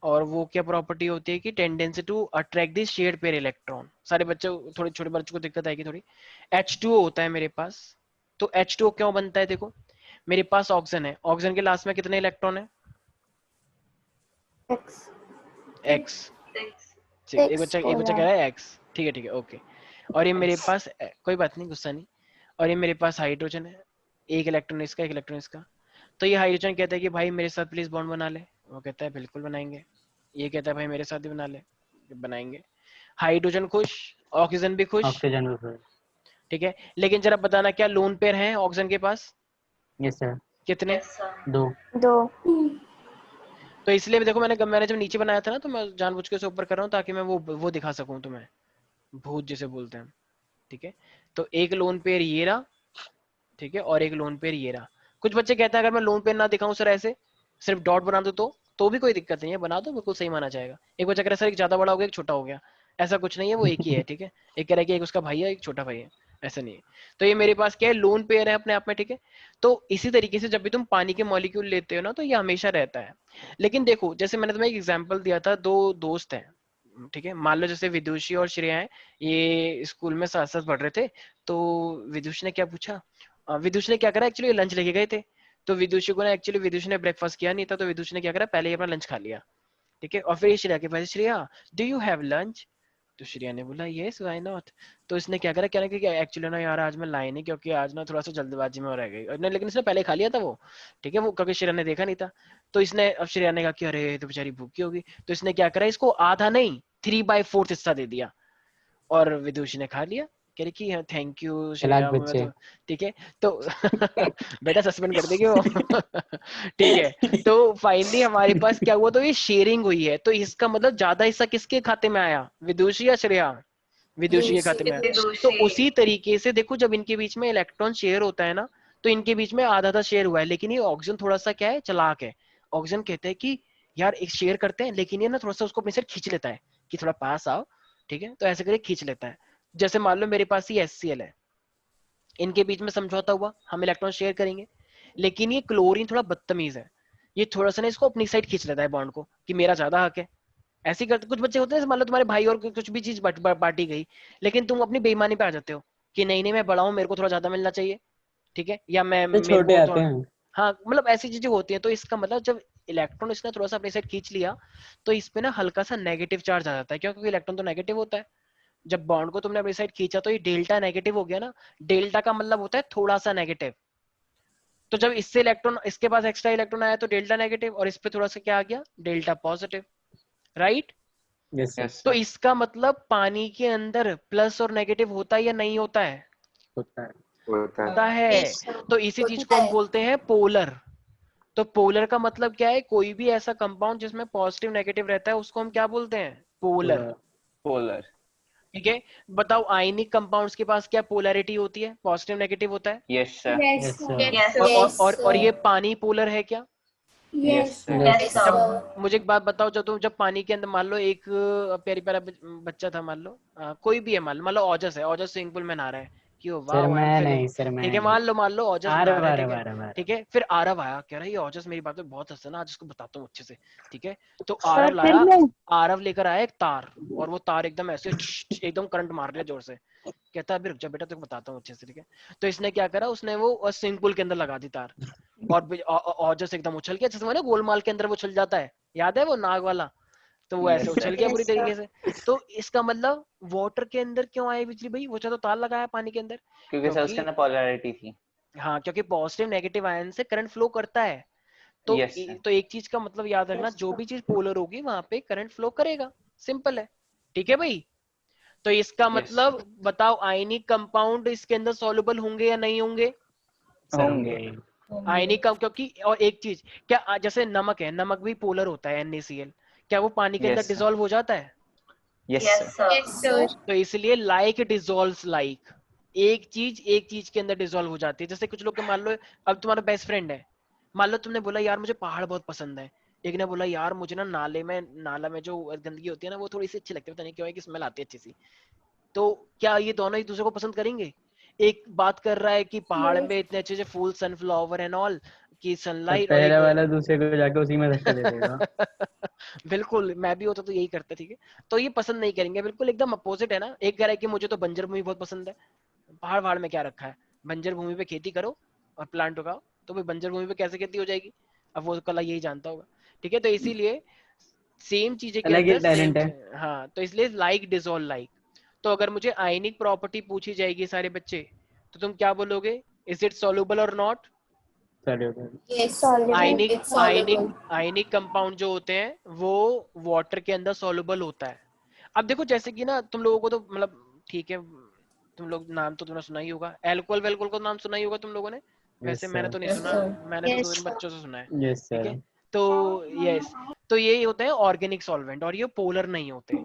और वो क्या प्रॉपर्टी होती है कि tendency to attract the shared pair electron. सारे बच्चे, थोड़े छोटे बच्चों को दिक्कत आएगी थोड़ी। H2O होता है मेरे पास। तो H2O क्यों बनता है? देखो मेरे पास ऑक्सीजन है, ऑक्सीजन के लास्ट में कितने इलेक्ट्रॉन है? X. X। 6 एक बच्चा हो कह रहा रहा है X। ठीक है ओके। और ये मेरे पास कोई बात नहीं, गुस्सा नहीं। और ये मेरे पास हाइड्रोजन है, एक इलेक्ट्रॉन इसका, एक इलेक्ट्रॉन इसका। तो ये हाइड्रोजन कहता है कि भाई मेरे साथ प्लीज बॉन्ड बना ले, वो कहता है बिल्कुल बनाएंगे। ये कहता है भाई मेरे साथ भी बना ले, बनाएंगे। हाइड्रोजन खुश, ऑक्सीजन भी खुश। ऑक्सीजन भी सर। ठीक है, लेकिन जरा बताना क्या लोन पेयर हैं ऑक्सीजन के पास? Yes sir. कितने? Yes, sir. 2 2. तो इसलिए भी देखो मैंने जब नीचे बनाया था ना, तो मैं जानबूझ के उसे ऊपर कर रहा हूँ ताकि मैं वो दिखा सकूं तुम्हें, भूत जिसे बोलते हैं। ठीक है, तो एक लोन पेयर ये रहा, ठीक है, और एक लोन पेयर ये रहा। कुछ बच्चे कहते हैं अगर मैं लोन पेयर ना दिखाऊं सर, ऐसे सिर्फ डॉट बना दो तो भी कोई दिक्कत नहीं है, बना दो, बिल्कुल सही माना जाएगा। एक बच्चा कह रहा है सर एक ज्यादा बड़ा हो गया, एक छोटा हो गया, ऐसा कुछ नहीं है, वो एक ही है। ठीक है, एक कह रहा है कि एक उसका भाई है, एक छोटा भाई है, ऐसा नहीं है। तो ये मेरे पास क्या है, लोन पेयर है अपने आप में। ठीक है, तो इसी तरीके से जब भी तुम पानी के मॉलिक्यूल लेते हो ना, तो ये हमेशा रहता है। लेकिन देखो जैसे मैंने तुम्हें एक एग्जांपल दिया था, 2 दोस्त हैं, ठीक है, मान लो जैसे विदुषी और श्रेया है, ये स्कूल में साथ साथ पढ़ रहे थे। तो विदुषी ने क्या पूछा, विदुषी ने क्या करा, एक्चुअली लंच लेके गए थे। तो विदुषी को ना, एक्चुअली विदुषी ने ब्रेकफास्ट किया नहीं था, तो विदुषी ने क्या करा, पहले ही अपना लंच खा लिया। ठीक है, और फिर श्रेया के पास, Shreya do you have lunch? तो श्रेया ने बोला यस व्हाई नॉट। तो इसने क्या करा, कहने कि एक्चुअली ना यार आज मैं लाई नहीं, क्योंकि आज ना थोड़ा सा जल्दबाजी में रह गई, और लेकिन इसने पहले खा लिया था वो। ठीक है, वो क्योंकि श्रेया ने देखा नहीं था। तो इसने, अब श्रेया ने कहा कि अरे तो बेचारी भूखी होगी, तो इसने क्या करा, इसको आधा नहीं 3/4 हिस्सा दे दिया और विदुषी ने खा लिया। कह रही कि थैंक यू श्रेया, बच्चे। तो ठीक है तो बेटा सस्पेंड कर देगी वो ठीक है। तो फाइनली हमारे पास क्या हुआ, तो ये शेयरिंग हुई है, तो इसका मतलब ज्यादा हिस्सा किसके खाते में आया, विदुषी या श्रेया? विदुषी के खाते में आया। तो विदुषी। उसी तरीके से देखो, जब इनके बीच में इलेक्ट्रॉन शेयर होता है ना, तो इनके बीच में आधा आधा शेयर हुआ है, लेकिन ये ऑक्सीजन थोड़ा सा क्या है, चालाक है। ऑक्सीजन कहते हैं कि यार एक शेयर करते हैं, लेकिन ये ना थोड़ा सा उसको अपने से खींच लेता है कि थोड़ा पास आओ, ठीक है, तो ऐसे करके खींच लेता है। जैसे मान लो मेरे पास ये HCl है, इनके बीच में समझौता हुआ, हम इलेक्ट्रॉन शेयर करेंगे, लेकिन ये क्लोरीन थोड़ा बदतमीज है, ये थोड़ा सा ना इसको अपनी साइड खींच लेता है बॉन्ड को, कि मेरा ज्यादा हक है। ऐसे ही करते कुछ बच्चे होते हैं, मान लो तुम्हारे भाई और कुछ भी चीज बांटी गई, लेकिन तुम अपनी बेईमानी पे आ जाते हो कि नहीं नहीं मैं बड़ा हूँ, मेरे को थोड़ा ज्यादा मिलना चाहिए, ठीक है, या मैं तो मेरे छोटे को आते हैं। हाँ, मतलब ऐसी चीजें होती हैं। तो इसका मतलब जब इलेक्ट्रॉन इसने थोड़ा सा अपनी साइड खींच लिया, तो इस पे ना हल्का सा नेगेटिव चार्ज आ जाता है, क्योंकि इलेक्ट्रॉन तो नेगेटिव होता है। जब बॉन्ड को तुमने अपनी साइड खींचा तो ये डेल्टा नेगेटिव हो गया ना, डेल्टा का मतलब होता है थोड़ा सा नेगेटिव। तो जब इससे इलेक्ट्रॉन, इसके पास एक्स्ट्रा इलेक्ट्रॉन आया तो डेल्टा नेगेटिव, और इस पे थोड़ा सा क्या आ गया, delta positive, right. Yes sir. तो इसका मतलब पानी के अंदर प्लस और नेगेटिव होता है या नहीं होता है? होता है। होता है। तो इसी चीज को हम बोलते हैं पोलर। तो पोलर का मतलब क्या है, कोई भी ऐसा कंपाउंड जिसमें पॉजिटिव नेगेटिव रहता है उसको हम क्या बोलते हैं, पोलर। पोलर। ठीक है, बताओ आयनिक कंपाउंड्स के पास क्या पोलैरिटी होती है, पॉजिटिव नेगेटिव होता है। Yes sir. Yes sir. Yes, और ये पानी पोलर है क्या? Yes sir. yes, sir. मुझे एक बात बताओ, जब पानी के अंदर मान लो एक प्यारी प्यारा बच्चा था, मान लो कोई भी है, मान लो ओजस है, ओजस स्विमिंग पूल में नहा रहा है, क्यों वाह सर आई एम मैं फीलिंग, नहीं, सर मैं ठीक है, नहीं। मान लो ओजस नहा आरव रहा है, आरव ठीक है, आरव आरव। ठीक है, फिर आरव आया, कह रहा है ये ओजस मेरी बात पे बहुत हंसता ना, आज इसको बताता हूँ अच्छे से, ठीक है, तो आरव लाया, आरव लेकर आया एक तार, और वो तार एकदम ऐसे एकदम करंट मार रहा जोर से, कहता है अभी रुक जा बेटा तेरे को बताता हूँ अच्छे से, ठीक है। तो इसने क्या करा, उसने वो स्विमिंग पूल के अंदर लगा दी तार, और जैसे एकदम उछल गया, जैसे मैंने गोलमाल के अंदर वो उछल जाता है, याद है वो नाग वाला, तो वो ऐसे Yes, उछल sir. गया पूरी तरीके से। तो इसका मतलब वाटर के अंदर क्यों आई बिजली भाई, वो तो तार लगाया पानी के अंदर, क्योंकि सर उसके क्योंकि अंदर पोलैरिटी थी। हाँ, क्योंकि पॉजिटिव नेगेटिव आयन से करंट फ्लो करता है। तो यस सर। तो एक चीज का मतलब याद रखना, जो भी चीज पोलर होगी वहां पे करंट फ्लो करेगा, सिंपल है, ठीक है भाई। तो इसका Yes. मतलब बताओ आयनिक कंपाउंड इसके अंदर सॉल्युबल होंगे या नहीं होंगे? होंगे। आयनिक का, क्योंकि और एक चीज क्या, जैसे नमक है, नमक भी पोलर होता है NaCl, क्या वो पानी के अंदर Yes, sir. डिसॉल्व हो जाता है? Yes Yes, sir. sir. Yes, sir. तो इसलिए लाइक डिसॉल्व्स लाइक, एक चीज के अंदर डिसॉल्व हो जाती है। जैसे कुछ लोग के, मान लो अब तुम्हारा बेस्ट फ्रेंड है, मान लो तुमने बोला यार मुझे पहाड़ बहुत पसंद है, एक ने बोला यार मुझे ना नाला में जो गंदगी होती है ना वो थोड़ी सी अच्छी लगती है, पता नहीं क्यों है कि स्मेल आती है अच्छी सी। तो क्या ये दोनों एक दूसरे को पसंद करेंगे? एक बात कर रहा है कि पहाड़ में इतने अच्छे अच्छे फूल, सनफ्लावर एंड ऑल की तो सनलाइट, और पहला वाला एक दूसरे को जाके उसी में धक्का दे देगा। बिल्कुल, मैं भी होता तो यही करता, ठीक है। तो ये पसंद नहीं करेंगे, बिल्कुल एकदम अपोजिट है ना। एक कह रहा है कि मुझे तो बंजर भूमि बहुत पसंद है, पहाड़ वहाड़ में क्या रखा है, बंजर भूमि पे खेती करो और प्लांट उगाओ, तो भाई बंजर भूमि पे कैसे खेती हो जाएगी, अब वो कला यही जानता होगा, ठीक है। तो इसीलिए सेम चीजें के अलग ही अंदर सेम, टैलेंट है। हाँ, तो इसलिए लाइक डिसॉल्व लाइक। तो अगर मुझे आयनिक प्रॉपर्टी पूछी जाएगी सारे बच्चे, तो तुम क्या बोलोगे, इज इट सॉल्युबल और not? Soluble. Yes, soluble. Ionic It's ionic soluble. Ionic compound जो होते हैं वो वाटर के अंदर सॉल्युबल होता है। अब देखो जैसे कि ना तुम लोगों को तो मतलब ठीक है, तुम लोग नाम तो तुमने सुना ही होगा, एल्कोहल वेल्कोहल का नाम सुना ही होगा तुम लोगों ने, यस वैसे मैंने सर। तो नहीं Yes, सुना, sir. मैंने तो Yes, 2-3 sir. बच्चों से सुना है, यस ठीक सर। है। तो यस, तो ये होते हैं ऑर्गेनिक सॉल्वेंट, और ये पोलर नहीं होते,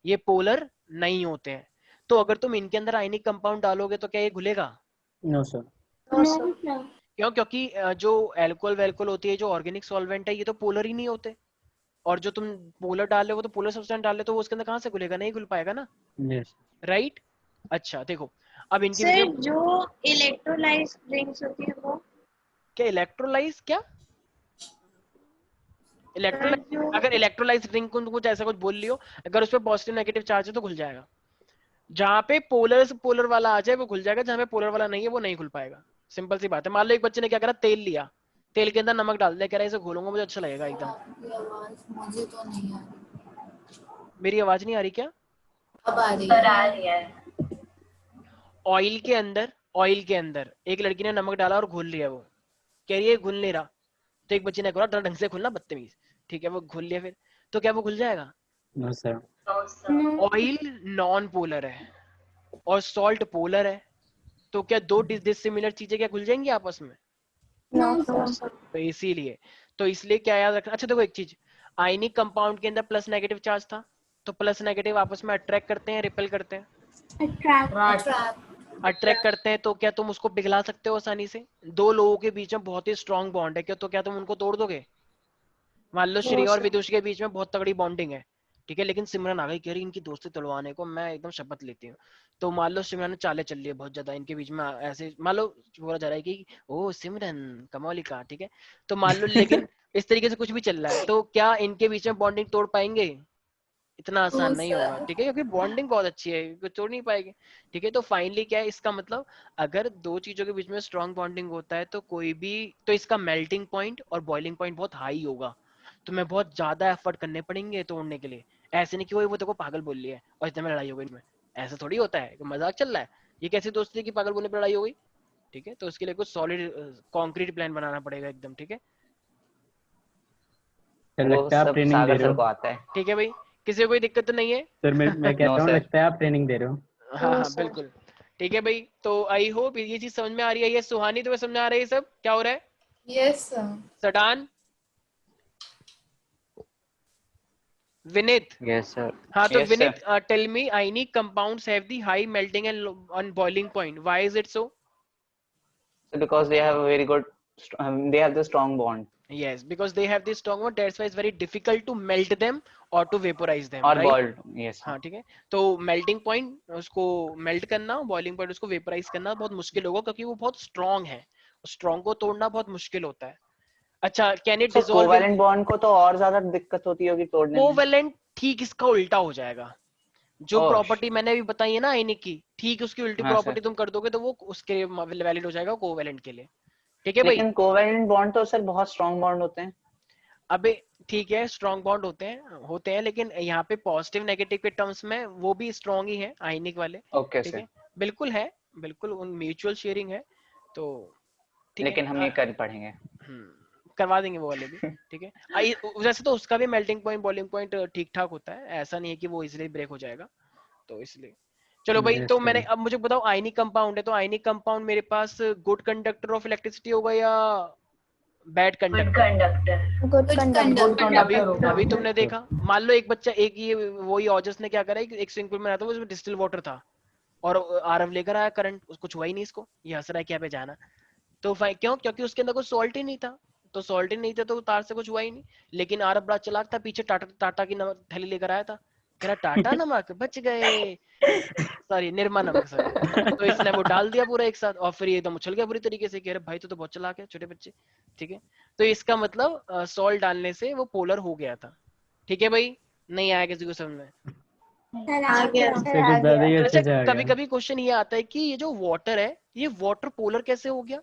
ये पोलर नहीं होते हैं। तो अगर तुम इनके अंदर आयनिक कंपाउंड डालोगे तो क्या ये घुलेगा? No sir. No, sir. क्यों? क्योंकि जो एल्कोहल वेल्कोहल होती है, जो ऑर्गेनिक सॉल्वेंट है, ये तो पोलर ही नहीं होते, और जो तुम पोलर डाल रहे हो, वो तो पोलर सब्सटेंस डाल रहे हो, तो वो उसके अंदर कहाँ से घुलेगा, नहीं घुल पाएगा ना, यस। राइट। अच्छा देखो, अब इनके Sir, बीच में जो electrolyte drinks होती है वो क्या इलेक्ट्रोलाइज, क्या इलेक्ट्रोलाइज, जो अगर इलेक्ट्रोलाइज ड्रिंक को कुछ ऐसा कुछ बोल लियो, अगर उस पर पॉजिटिव नेगेटिव चार्ज है तो घुल जाएगा, जहां पे पोलर वाला आ जाए वो घुल जाएगा, जहां पे पोलर वाला नहीं है वो नहीं घुल पाएगा, सिंपल सी बात है। मान लो एक बच्चे ने क्या करा, तेल लिया, तेल के अंदर नमक डाल दिया, कह रहा है इसे घोलूंगा मुझे अच्छा लगेगा एकदम। आपकी आवाज मुझे तो नहीं आ रही। मेरी आवाज नहीं आ रही क्या? अब आ रही सर है। आ रही है। ऑयल के अंदर एक लड़की ने नमक डाला और घोल लिया, वो कह रही है घुल नहीं रहा, तो एक बच्चे ने कहा ढंग से घुलना बदतमीज, ठीक है, वो घुल लिया, फिर तो क्या वो घुल जाएगा? No sir. No, sir. Oil non polar है और सॉल्ट पोलर है, तो क्या दो डिसिमिलर चीजें क्या घुल जाएंगी आपस में? No, sir. तो इसीलिए, तो इसलिए क्या याद रखना, अच्छा देखो एक चीज, आयनिक कंपाउंड के अंदर प्लस नेगेटिव चार्ज था, तो प्लस नेगेटिव आपस में अट्रैक्ट करते हैं, रिपेल करते हैं? Attract. अट्रैक्ट करते हैं, तो क्या तुम उसको पिघला सकते हो आसानी से? दो लोगों के बीच में बहुत ही स्ट्रांग बॉन्ड है, क्या तो क्या तुम उनको तोड़ दोगे? मान लो श्रेया और विदुष के बीच में बहुत तगड़ी बॉन्डिंग है, ठीक है, लेकिन सिमरन आ गई, कह रही इनकी दोस्ती तोड़वाने को मैं एकदम शपथ लेती हूँ। तो मान लो सिमरन ने चालें चल रही है बहुत ज्यादा इनके बीच में, ऐसे मान लो बोला जा रहा है कि ओ सिमरन कमौलिका, ठीक है, तो मान लो लेकिन इस तरीके से कुछ भी चल रहा है, तो क्या इनके बीच में बॉन्डिंग तोड़ पाएंगे? इतना आसान नहीं होगा, ठीक है, क्योंकि बॉन्डिंग बहुत अच्छी है, कुछ तोड़ नहीं पाएंगे, ठीक है। तो फाइनली क्या है इसका मतलब, अगर दो चीजों के बीच में स्ट्रॉन्ग बॉन्डिंग होता है तो कोई भी, तो इसका मेल्टिंग पॉइंट और बॉइलिंग पॉइंट बहुत हाई होगा, तो मैं बहुत ज्यादा एफर्ट करने पड़ेंगे तोड़ने के लिए। ऐसे नहीं कि वो देखो पागल बोल रही है और इतने में लड़ाई हो गई इनमें, ऐसा थोड़ी होता है, मजाक चल रहा है, ये कैसी दोस्ती है कि पागल बोलने पर लड़ाई हो गई, ठीक है। तो उसके लिए कुछ सॉलिड कॉन्क्रीट प्लान बनाना पड़ेगा एकदम, ठीक है। सर वो लगता है आप सब ट्रेनिंग दे सागर रहे सर हो। को आता है। ठीक है भाई, किसी को कोई दिक्कत तो नहीं है? सर मैं कह नो रहा हूँ सर। लगता है आप ट्रेनिंग दे रहे हो। हाँ हाँ बिल्कुल, ठीक है भाई। तो आई होप ये चीज समझ में आ रही है। ये सुहानी तुम्हें समझ में आ रही है सब क्या हो रहा है? Yes, sir. सडान, विनीत, यस सर। हाँ तो yes Vineet sir. Tell me, ionic compounds have the high melting and on boiling point, why is it so? Because they have a very good, they have the strong bond Yes, because they have this strong bond, that's why it's very difficult to melt them or to vaporize them, or right? boiled. Yes sir. हाँ ठीक है, तो melting point उसको melt करना, boiling point उसको vaporise करना बहुत मुश्किल होगा, क्योंकि वो बहुत स्ट्रांग है, स्ट्रांग को तोड़ना बहुत मुश्किल होता है। अच्छा, can it So dissolve in? covalent bond को तो और ज्यादा दिक्कत होती होगी तोड़ने में। कोवेलेंट ठीक इसका उल्टा हो जाएगा, जो ओह प्रॉपर्टी मैंने अभी बताई है ना आयनिक की, ठीक उसकी उल्टी हाँ सर। प्रॉपर्टी तुम कर दोगे तो वो उसके वैलिड हो जाएगा कोवेलेंट के लिए, ठीक है भाई। लेकिन कोवेलेंट बॉन्ड तो सर बहुत स्ट्रांग बॉन्ड होते हैं। अबे ठीक है, स्ट्रॉन्ग बॉन्ड होते हैं, लेकिन यहाँ पे पॉजिटिव नेगेटिव के टर्म्स में वो भी स्ट्रॉन्ग ही है आयनिक वाले, ओके ठीक सर। है, बिल्कुल है, बिल्कुल उन म्यूचुअल शेयरिंग है, तो ठीक है। लेकिन हम ये कर पढ़ेंगे। करवा देंगे वो वाले भी, ठीक है। वैसे तो उसका भी मेल्टिंग पॉइंट बॉइलिंग पॉइंट ठीक ठाक होता है, ऐसा नहीं है कि वो इजीली ब्रेक हो जाएगा, तो इसलिए चलो भाई। Yes, तो sir. मैंने, अब मुझे बताओ आयनिक कंपाउंड है, तो आयनिक कंपाउंड मेरे पास गुड कंडक्टर ऑफ इलेक्ट्रिसिटी होगा या bad Good conductor? conductor. Good conductor. अभी तुमने देखा, मान लो एक बच्चा, एक ये वही ऑजस ने क्या करा, एक स्विमिंग पूल में आता, उसमें डिस्टिल वाटर था और आरव लेकर आया करंट, कुछ हुआ ही नहीं इसको, ये हंस रहा है क्या पे जाना, तो क्यों? क्योंकि उसके अंदर कोई सॉल्ट ही नहीं था, तो सॉल्ट ही नहीं था तो तार से कुछ हुआ ही नहीं। लेकिन आरव बड़ा चालाक था, पीछे टाटा टाटा की नमक थैली लेकर आया था, कह रहा टाटा नमक बच गए, सॉरी निरमा नमक सॉरी, तो इसने वो डाल दिया पूरा एक साथ और फिर ये एकदम उछल गया बुरी तरीके से, कह रहे भाई तो बहुत चालाक है छोटे बच्चे, ठीक है। तो इसका मतलब सॉल्ट डालने से वो पोलर हो गया था, ठीक है भाई। नहीं आया किसी को समझ में? आ गया. सर कुछ ज्यादा ही अच्छे से आ कभी गया। कभी क्वेश्चन ये आता है कि ये जो वाटर है, ये वाटर पोलर कैसे हो गया?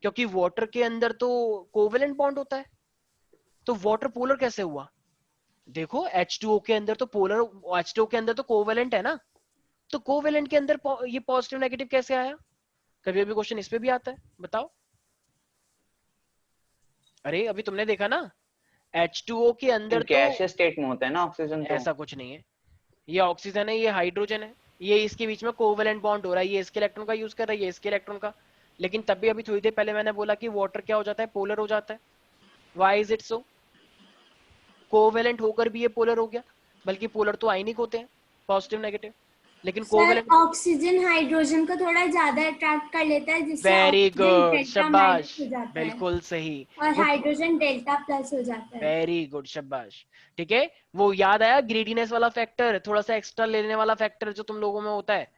क्योंकि वाटर के अंदर तो कोवेलेंट बॉन्ड होता है, तो वाटर पोलर कैसे हुआ? देखो H2O के अंदर तो पोलर, H2O के अंदर तो कोवेलेंट है ना, तो कोवेलेंट के अंदर ये पॉजिटिव नेगेटिव कैसे आया? कभी कभी क्वेश्चन इस पे भी आता है, बताओ। अरे अभी तुमने देखा ना, H2O के अंदर तो गैसियस स्टेट में होता है ना ऑक्सीजन, तो ऐसा कुछ नहीं है, ये ऑक्सीजन है, ये हाइड्रोजन है, ये इसके बीच में कोवेलेंट बॉन्ड हो रहा है, ये इसके इलेक्ट्रॉन का यूज कर रहा है, ये इसके इलेक्ट्रॉन का। लेकिन तब भी अभी थोड़ी देर पहले मैंने बोला कि वाटर क्या हो जाता है, पोलर हो जाता है। Why is it so? Covalent होकर भी ये पोलर हो गया, बल्कि पोलर तो आयनिक होते हैं, पॉजिटिव नेगेटिव, लेकिन सर कोवेलेंट। ऑक्सीजन हाइड्रोजन को थोड़ा ज्यादा अट्रैक्ट कर लेता है, जिससे वेरी ऑक्सीजन गुड, डेल्टा शाबाश, माइनस हो जाता है बिल्कुल सही, और हाइड्रोजन डेल्टा प्लस हो जाता है. वेरी गुड, शाबाश, ठीक है। वो याद आया ग्रीडीनेस वाला फैक्टर, थोड़ा सा एक्स्ट्रा लेने वाला फैक्टर जो तुम लोगों में होता है,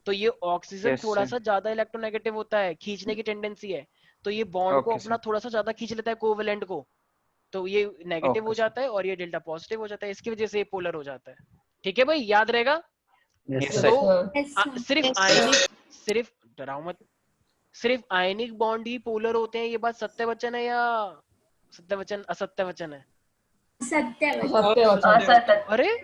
तो ये ऑक्सीजन Yes, थोड़ा sir. सा ज्यादा इलेक्ट्रोनेगेटिव होता है, खींचने की टेंडेंसी है, तो ये बॉन्ड को Okay, अपना sir. थोड़ा सा ज्यादा खींच लेता है कोवेलेंट को, तो ये नेगेटिव हो Okay, sir. जाता है और ये डेल्टा पॉजिटिव हो जाता है, इसकी वजह से ये पोलर हो जाता है, ठीक है भाई, याद रहेगा। Yes, Yes, sir. sir. तो Yes, sir. सिर्फ आयनिक, सिर्फ डराओ मत, सिर्फ आयनिक बॉन्ड ही पोलर होते हैं, ये बात सत्य वचन है या सत्य वचन असत्य वचन है? सत्य असत्य. अरे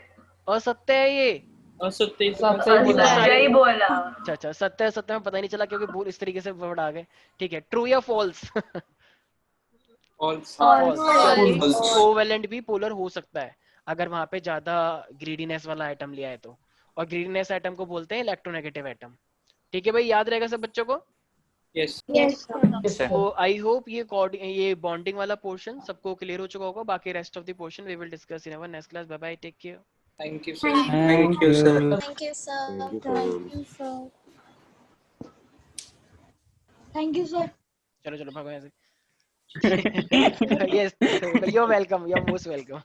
असत्य है ये, असत्य असत्य ही बोला. अच्छा सत्य सत्य में पता ही नहीं चला, क्योंकि भूल इस तरीके से वर्ड आ गए, ठीक है। ट्रू या फॉल्स? फॉल्स, क्योंकि कोवेलेंट भी पोलर हो सकता है। अगर वहां पे ज्यादा ग्रीडीनेस वाला आइटम लिया है तो, और ग्रीडीनेस आइटम को बोलते हैं इलेक्ट्रोनेगेटिव आइटम। ठीक है भाई, याद रहेगा सब बच्चों को? Yes. Yes, sir. तो आई होप ये बॉन्डिंग वाला पोर्शन सबको क्लियर हो चुका होगा। बाकी rest of the portion we will discuss in our next class. Bye bye, take care. Thank you, sir. Thank you. sir. Thank you, sir. Thank you, sir. Thank you sir. चलो चलो भागो यहाँ से। Yes, you are welcome, you are most welcome.